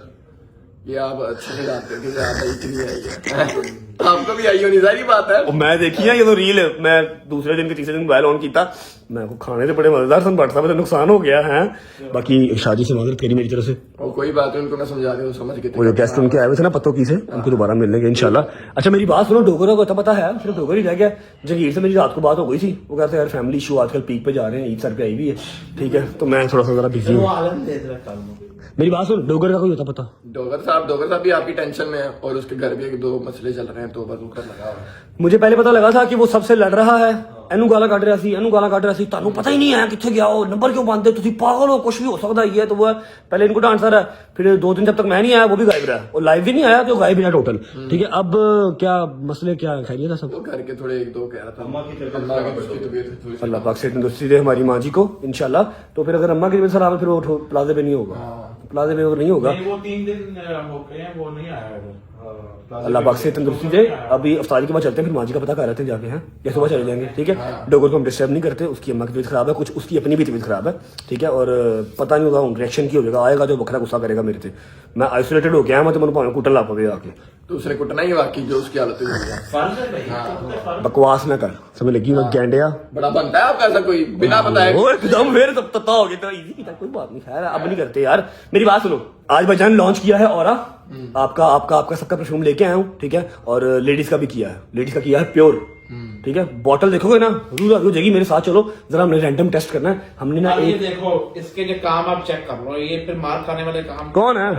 ये आप अच्छे से जानते हो कि याद आई कि नहीं आई है। आपको भी आई होनी, सारी बात है। और मैं देखी है ये तो रील, मैं दूसरे दिन के तीसरे दिन मोबाइल ऑन किया, मैं को खाने से बड़े मजेदार सन बढ़ता मुझे नुकसान हो गया है। बाकी शादी से माजरत करी मेरी तरफ से, और कोई बात नहीं, उनको मैं समझा रहा हूँ, समझ के। वो जो गेस्ट उनके आए हुए थे ना पत्तों की से, उनको दोबारा मिल लेंगे इंशाल्लाह। अच्छा मेरी बात सुनो, डोगरा को पता है, सिर्फ डोगर ही रह गया। जगीर से मेरी रात को बात हो गई थी, वो कहते हैं यार फैमिली इशू आजकल पीक पे जा रहे हैं, ईद सर पे आई हुई है, ठीक है, तो मैं थोड़ा सा जरा बिजी हूँ। मेरी बात सुन, डोगर का कोई होता पता? डोगर साहब भी आपकी टेंशन में है, और उसके घर भी एक दो मसले चल रहे हैं, तो बस ऊपर लगा हुआ है। मुझे पहले पता लगा था कि वो सबसे लड़ रहा है, एनू गाला काट रहा सी, एनू गाला काट रहा सी, तानू पता ही नहीं है कितने गया हो, नंबर क्यों पाते तुम पागल हो, कुछ भी हो सकता है, ये तो वो है। पहले इनको डांटता रहा, फिर 2 दिन जब तक मैं नहीं आया वो भी गायब रहा, और लाइव भी नहीं आया तो गायब ही रहा टोटल। ठीक है, अब क्या मसले क्या खैरियत है सब? वो घर के थोड़े एक दो कह रहा था, अम्मा की तबीयत अल्लाह पाक से तंदुरुस्ती दे हमारी माँ जी को इंशाल्लाह। तो फिर अगर अम्मा की तबीयत खराब है फिर वो प्लाजे पे नहीं होगा, प्लाजे पे नहीं होगा। वो 3 दिन हो गए हैं, वो नहीं आया है। अल्लाह पाक से तंदुरुस्ती दे। अभी अफ्तारी के बाद चलते हैं, फिर माँ जी का पता कर रहे थे जाके, हैं या सुबह चले जाएंगे। ठीक है, डोगर को हम डिस्टर्ब नहीं करते, उसकी अम्मा की तबीयत खराब है, कुछ उसकी अपनी भी तबीयत खराब है। ठीक है, और पता नहीं होगा रिएक्शन की हो जाएगा, आएगा जो बखरा गुस्सा करेगा मेरे से। मैं आइसोलेटेड हो गया, मैं तो मैंने भावे कुटन ला पवे आके, दूसरे कुटना ही बाकी जो उसकी हालत हुई है। बकवास ना कर, समझ लगी ना गैंडिया। बड़ा बनता है आपका ऐसा कोई बिना बताए? वो एकदम फिर तब तता हो गया, तो इजी था, कोई बात नहीं, खैर अब नहीं करते यार। मेरी बात सुनो, आज भाईजान लॉन्च किया है ऑरा, आपका सबका परफ्यूम लेके आया हूँ। ठीक है, और लेडीज का भी किया है, लेडीज का किया है प्योर। ठीक है, बॉटल देखोगे ना रूल हो जाएगी, मेरे साथ चलो जरा, हमने रैंडम टेस्ट करना है। हमने ना ये एक, देखो इसके जो काम आप चेक कर लो, ये फिर मार खाने वाले काम। कौन है?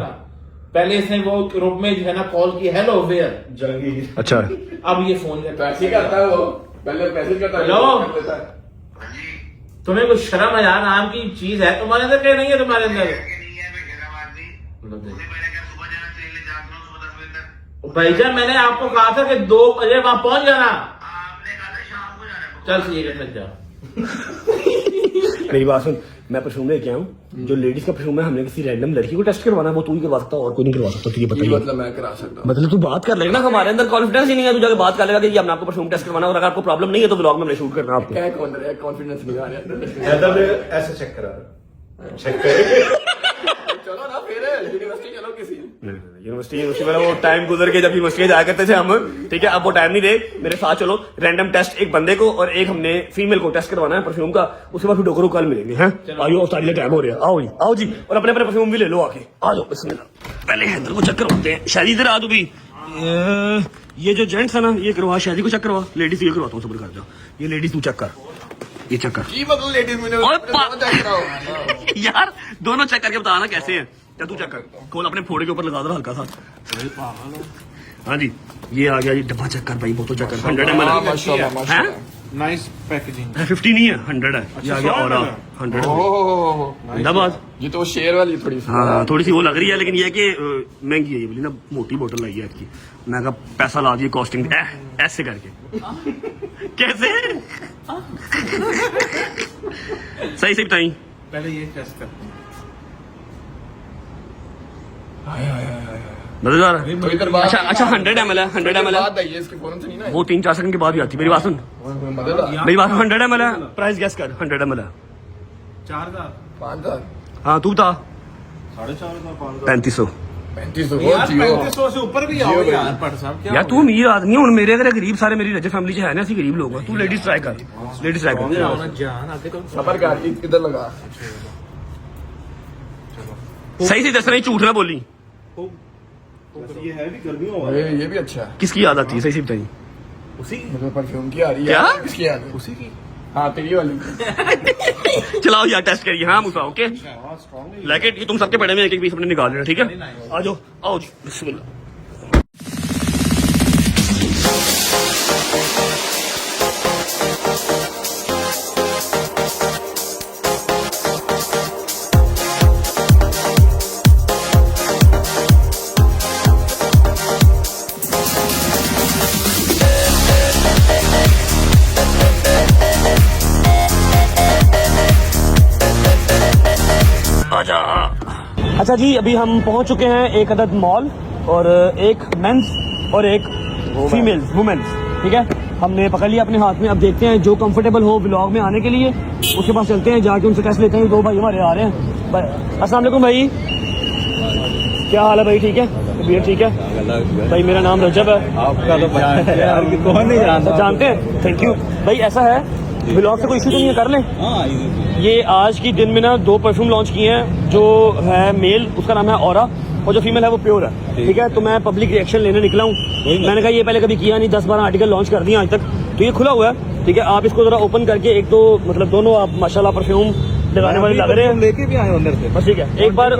पहले इसने वो ग्रुप में जो है ना कॉल की, हेलो वेयर, अच्छा अब ये फोन पैसे करता है वो, पहले पैसे करता है। हेलो, तुम्हें कुछ शर्म है यार, नाम की चीज है तुम्हारे अंदर, क्या नहीं है तुम्हारे अंदर? भाईजान मैंने आपको कहा था कि 2 बजे वहां पहुंच जाना। चल ठीक है, फिर जाओ। मेरी बात सुन, मैं परफ्यूम लेके आया हूँ, जो लेडीज का परफ्यूम है, हमने किसी रैंडम लड़की को टेस्ट करवाना है, वो तू ही करवा सकता और कोई नहीं करवा सकता। तुझे बताइए, मतलब मैं करा सकता हूँ? मतलब तू बात कर लेगा ना, हमारे अंदर कॉन्फिडेंस ही नहीं है, तू जाके बात कर लेगा कि ये हमने आपको परफ्यूम टेस्ट करवाना, और अगर आपको प्रॉब्लम नहीं है तो व्लॉग में हमने शूट करना आपको। क्या कॉन्फिडेंस नहीं आ रहा ऐसे चेक करा चलो ना फिर यूनिवर्सिटी चलो किसी। यूनिवर्सिटी वाला वो टाइम गुजर के, जब यूनिवर्सिटी जाया करते थे हम। ठीक है, अब वो टाइम नहीं रहे, मेरे साथ चलो, रैंडम टेस्ट एक बंदे को और एक हमने फीमेल को टेस्ट करवाना है परफ्यूम का, उसके बाद फिर डोकरो कल मिलेंगे। हैं आइयो, अफ्तारी का टाइम हो रहा है, आओ जी आओ जी, और अपने अपने परफ्यूम भी ले लो आके, आ जाओ बिस्मिल्लाह। पहले हैदर को चेक करवाते हैं, शादी इधर आ तू भी। ये जो जेंट्स है ना, ये करवा, शादी को चेक करवा, लेडीज ये करवाता हूँ, सब्र कर जाओ। ये लेडीज तू चेक कर, ये चेक कर जी, मतलब लेडीज में यार, दोनों चेक करके बताना कैसे है। क्या तू चेक कर, खोल अपने फोड़े के ऊपर लगा दो हल्का सा। हाँ जी, ये आ गया, ये डब्बा चेक कर भाई, बोतल चेक कर, 100 ml है। नाइस पैकेजिंग 50 नहीं है 100 है ये आ गया और 100 जिंदाबाद। ये तो शेयर वाली थोड़ी सी हाँ थोड़ी सी वो लग रही है लेकिन ये है कि महंगी है ये बोली ना मोटी बोतल आई है इसकी। मैं कहा पैसा ला दिए कॉस्टिंग ऐसे करके कैसे सही से बताई पहले ये टेस्ट करते हैं। मजेदार तो इधर बात अच्छा 100 ml है 100 ml है बात आई है इसके फौरन से नहीं ना वो 3-4 सेकंड के बाद ही आती मेरी बात सुन मजेदार मेरी बात 100 ml है प्राइस गैस कर 100 ml है 4000 5000 हाँ तू बता 450 3500 3500 जियो 3500 से ऊपर भी आओ यार पट साहब क्या यार तू अमीर आदमी है मेरे अगर गरीब सारे मेरी रजत फैमिली है ना गरीब लोग हैं तू लेडीज ट्राई कर जान आगे तो सफर कर इधर लगा सही से दस नहीं झूठ ना बोली ये है भी गर्मियों ये भी अच्छा है किसकी याद आती है सही से बताइए मुझे परफ्यूम की आ रही है क्या? किसकी आ रही है उसी की हाँ तेरी वाली चलाओ यार टेस्ट करिए हाँ मुसा ओके लैकेट ये तुम सबके पड़े में एक एक पीस अपने निकाल लेना ठीक है आ जाओ आओ जी बिस्मिल्लाह। अच्छा जी अभी हम पहुंच चुके हैं एक अदद मॉल और एक मेंस और एक फीमेल्स वुमेन्स ठीक है हमने पकड़ लिया अपने हाथ में। अब देखते हैं जो कंफर्टेबल हो ब्लॉग में आने के लिए उसके पास चलते हैं जाके उनसे टेस्ट लेते हैं। दो भाई हमारे आ रहे हैं। अस्सलाम वालेकुम भाई क्या हाल है भाई ठीक है तबीयत ठीक है भाई मेरा नाम रजब है आपका तो कौन नहीं जानता जानते हैं थैंक यू भाई। ऐसा है ब्लॉग से कोई इशू तो नहीं है कर लें। ये आज की दिन में ना 2 परफ्यूम लॉन्च किए हैं जो है मेल उसका नाम है ऑरा और जो फीमेल है वो प्योर है ठीक है। तो मैं पब्लिक रिएक्शन लेने निकला हूँ। मैंने कहा ये पहले कभी किया नहीं 10-12 आर्टिकल लॉन्च कर दिए आज तक तो ये खुला हुआ है ठीक है। आप इसको जरा ओपन करके एक तो मतलब दोनों आप माशाल्लाह परफ्यूम लगाने वाले लग रहे हैं लेके भी आए अंदर से बस ठीक है एक बार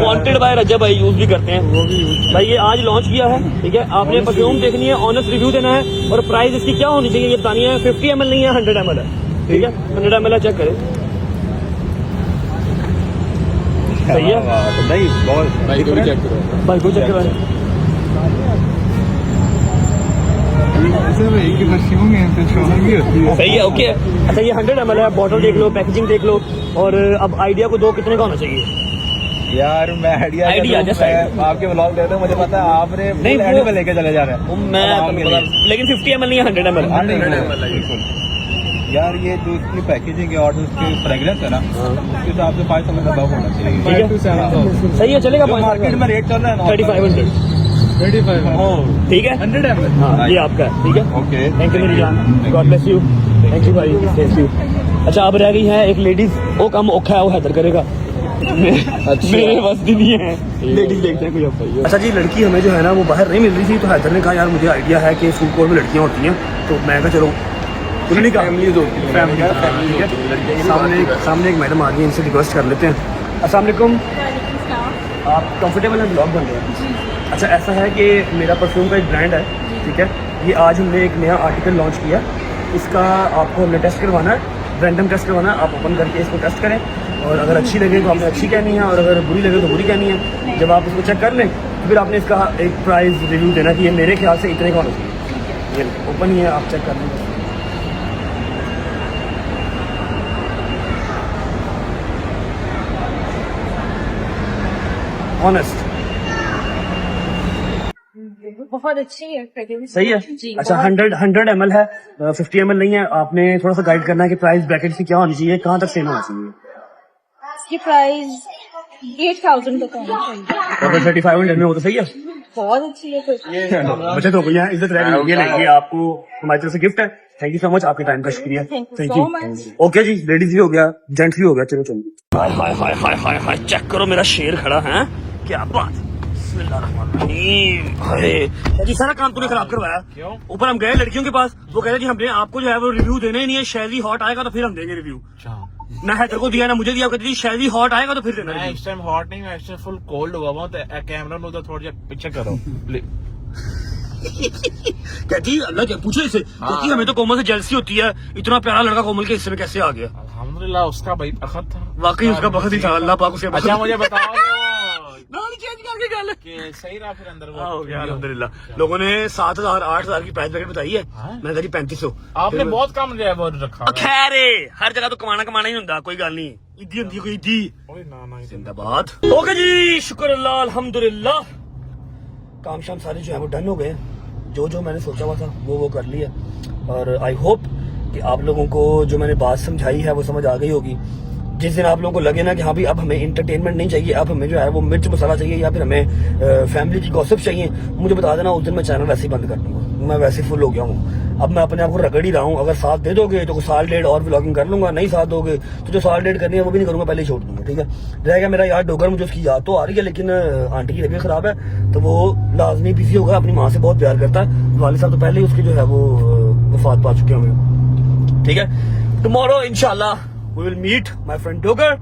वांटेड बाय रजब भाई यूज भी करते हैं भाई। ये आज लॉन्च किया है ठीक है। आपने परफ्यूम देखनी है ऑनेस्ट रिव्यू देना है और प्राइस इसकी क्या होनी चाहिए ये बतानी है। 50 ml नहीं है 100 ml है ठीक है 100 ml चेक करें सही है नहीं बहुत भाई को भी चेक करो भाई को चेक करें सही है ओके। अच्छा ये 100 ml है बॉटल देख लो पैकेजिंग देख लो और अब आइडिया को दो कितने का होना चाहिए यार मैं आइडिया जैसा आपके ब्लॉग देखते मुझे पता है आपने नहीं, एंड वो- पे लेके चले जा रहे हैं मैं लेकिन 50 ml नहीं है 100 ml यार ये जो इसकी पैकेजिंग है और जो इसकी फ्रेग्रेंस है ना उसके हिसाब से 500 में दबा होना चाहिए ठीक है सही है चलेगा मार्केट में रेट चल रहा है ना 3500 ठीक है 100 ml हाँ ये आपका है ठीक है ओके थैंक यू मेरी जान God bless you thank you भाई थैंक यू। अच्छा अब रह गई है एक लेडीज वो काम औखा है वो हैदर करेगा मेरे बस भी नहीं है लेडीज देखते हैं कोई अब। अच्छा जी लड़की हमें जो है ना वो बाहर नहीं मिल रही थी तो हैदर ने कहा यार मुझे आइडिया है कि फूड कोर्ट में लड़कियां होती हैं तो मैं कहा चलो उन्होंने कहा सामने एक मैडम आ गई इनसे रिक्वेस्ट कर लेते हैं। अस्सलाम वालेकुम आप कंफर्टेबल हैं ब्लॉग बन रहे हैं। अच्छा ऐसा है कि मेरा परफ्यूम का एक ब्रांड है ठीक है। ये आज हमने एक नया आर्टिकल लॉन्च किया इसका आपको हमने टेस्ट करवाना है रैंडम टेस्ट करवाना है। आप ओपन करके इसको टेस्ट करें और अगर अच्छी लगे तो आपने अच्छी कहनी है और अगर बुरी लगे तो बुरी कहनी है। जब आप इसको चेक कर लें तो फिर आपने इसका एक प्राइस रिव्यू देना कि ये मेरे ख्याल से इतने का होना चाहिए। ये ओपन ही है आप चेक कर लें। ऑनेस्ट बहुत अच्छी है पैकेजिंग सही है जी अच्छा बहुत- 100 ml है 50 ml नहीं है। आपने थोड़ा सा गाइड करना है कि प्राइस ब्रैकेट की क्या होनी चाहिए कहाँ तक सेम होना चाहिए। इसकी प्राइस 8000 तक होनी चाहिए। अगर 3500 में हो तो सही है बहुत अच्छी है फिर बचत हो गई है इज्जत रह गई ये लेंगे आपको हमारी तरफ से गिफ्ट है। थैंक यू सो मच आपके टाइम का शुक्रिया Thank you thank so you much. Okay जी लेडीज भी हो गया जेंट्स भी हो गया चलो चलो। हाय हाय हाय हाय हाय हाय चेक करो मेरा शेर खड़ा है क्या बात बिस्मिल्लाहिर्रहमानिर्रहीम। अरे जी सारा काम तूने खराब करवाया क्यों। ऊपर हम गए लड़कियों के पास वो कह रहे जी हमने आपको जो है वो रिव्यू देना ही नहीं है शहरी हॉट आएगा तो फिर हम देंगे रिव्यू। ना हैदर को दिया ना मुझे दिया कहती थी शहरी हॉट आएगा तो फिर देना मैं review। इस टाइम हॉट नहीं मैं इस टाइम फुल कोल्ड हुआ हूँ तो कैमरा में उधर थोड़ा पीछे करो कहती अल्लाह के पूछो इसे, कहती हमें तो कोमल से जेलसी होती है, इतना प्यारा लड़का कोमल के हिस्से में कैसे आ गया। अल्हम्दुलिल्लाह उसका भाई बखत था, वाकई उसका बखत ही था, अल्लाह पाक उसे अच्छा मुझे बताओ चेंज करके गल कि सही रहा फिर अंदर हो गया अल्हम्दुलिल्लाह। लोगों ने 7,000 8,000 की प्राइस ब्रैकेट बताई है, मैंने कहा जी 3500। आपने बहुत कम जो है वो रखा है। खैर हर जगह तो कमाना ही ਹੁੰਦਾ, कोई गल नहीं, इद्दी होंदी कोई इद्दी। ओए ना जिंदाबाद। ओके जी, शुक्र अल्लाह अल्हम्दुलिल्लाह, काम शाम सारे जो है वो डन हो गए। जो मैंने सोचा हुआ था वो कर लिया, और आई होप कि आप लोगों को जो मैंने बात समझाई है वो समझ आ गई होगी। जिस दिन आप लोगों को लगे ना कि हाँ भाई अब हमें इंटरटेनमेंट नहीं चाहिए, अब हमें जो है वो मिर्च मसाला चाहिए या फिर हमें फैमिली की गॉसिप चाहिए, मुझे बता देना, उस दिन मैं चैनल वैसे ही बंद कर दूंगा। मैं वैसे फुल हो गया हूँ, अब मैं अपने आप को रगड़ ही रहा हूँ। अगर साथ दे दोगे तो 1 साल 1.5 और व्लॉगिंग कर लूंगा, नहीं साथ दोगे तो जो 1 साल 1.5 करनी है वो भी नहीं करूंगा, पहले ही छोड़ दूंगा। ठीक है, रहेगा मेरा यार डोगर, मुझे उसकी याद तो आ रही है, लेकिन आंटी की तबीयत खराब है तो वो लाजमी बिजी होगा, अपनी माँ से बहुत प्यार करता है, वालिद साहब तो पहले ही उसकी जो है वो वफात पा चुके होंगे। ठीक है, टुमारो इंशाल्लाह we will meet my friend Dogar,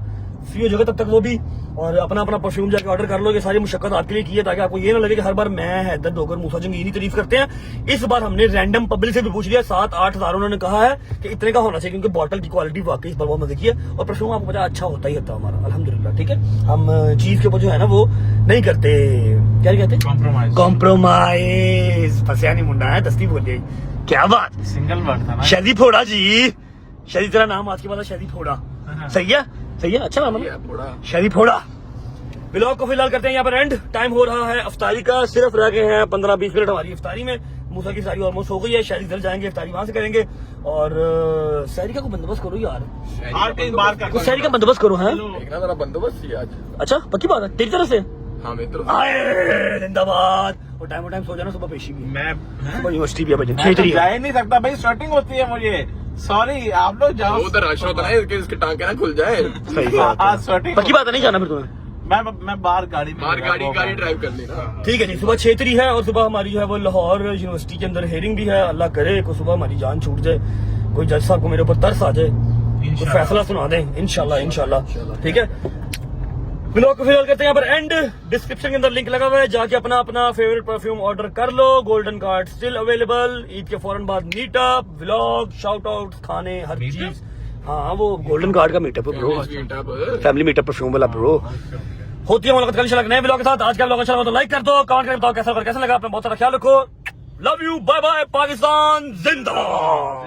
free हो जाएगा तब तक वो भी, और अपना परफ्यूम जाके ऑर्डर कर लो। ये सारी मुशक्कत आपके लिए की है ताकि आपको ये ना लगे कि हर बार मैं हैदर डोगर मूसा जंगीरी तारीफ करते हैं। इस बार हमने रैंडम पब्लिक से भी पूछ लिया, 7-8 हज़ार उन्होंने कहा है कि इतने का होना चाहिए, क्योंकि बॉटल की क्वालिटी वाकई इस बार बहुत मजे की है, और परफ्यूम आपको पता अच्छा होता ही होता है हमारा अल्हम्दुलिल्लाह। ठीक है, हम चीज के ऊपर जो है ना वो नहीं करते, क्या कहते हैं, कॉम्प्रोमाइज। फंसिया नहीं मुंडा है, दस्ती बोलिए, क्या बात, सिंगल वर्ड था ना। शादी फोड़ा जी, शादी तेरा नाम आज के बाद शादी फोड़ा, सही है, सही है, अच्छा नाम है शादी फोड़ा। व्लॉग को फिलहाल करते हैं यहाँ पर एंड, टाइम हो रहा है अफ्तारी का, सिर्फ रह गए हैं 15-20 मिनट हमारी इफ्तारी में। मूसा की सारी ऑलमोस्ट हो गई है, शायद इधर जाएंगे इफ्तारी वहां से करेंगे, और सैरी का कोई बंदोबस्त करो यार, कुछ सैरी का बंदोबस्त करो है, जरा बंदोबस्त ही आज। अच्छा पक्की बात है, तेरी तरफ से हाँ मेरी तरफ आए जिंदाबाद। और टाइम सो जाना, सुबह पेशी भी है, मैं सुबह यूनिवर्सिटी भी है बजे, तो जा ही नहीं सकता भाई, स्वेटिंग होती है मुझे, सॉरी आप लोग जाओ। उधर रश होता है कि इसके टांके ना खुल जाए। सही बात है, स्वेटिंग पक्की बात है, नहीं जाना फिर तुम्हें। मैं बाहर गाड़ी ड्राइव कर ली ना। ठीक है जी, सुबह 6 है, और सुबह हमारी जो है वो लाहौर यूनिवर्सिटी के अंदर हेयरिंग भी है। अल्लाह करे को सुबह हमारी जान छूट जाए, कोई जज साहब को मेरे ऊपर तरस आ जाए, कोई फैसला सुना दें इंशाल्लाह। ठीक है, व्लॉग को फिलहाल करते हैं यहाँ पर एंड। डिस्क्रिप्शन के अंदर लिंक लगा हुआ है, जाके अपना फेवरेट परफ्यूम ऑर्डर कर लो, golden card still available. Eid के फौरन बाद मीटअप, व्लॉग, शाउट आउट, खाने, हर चीज। हाँ वो गोल्डन कार्ड का मीटअप है ब्रो, फैमिली मीटअप परफ्यूम वाला ब्रो। होती है मुलाकात कल इंशाल्लाह नए व्लॉग के साथ। आज का व्लॉग अच्छा लगा तो लाइक कर दो, कमेंट करके बताओ कैसा लगा। अपना बहुत सारा ख्याल रखो, love you, bye bye, Pakistan जिंदाबाद।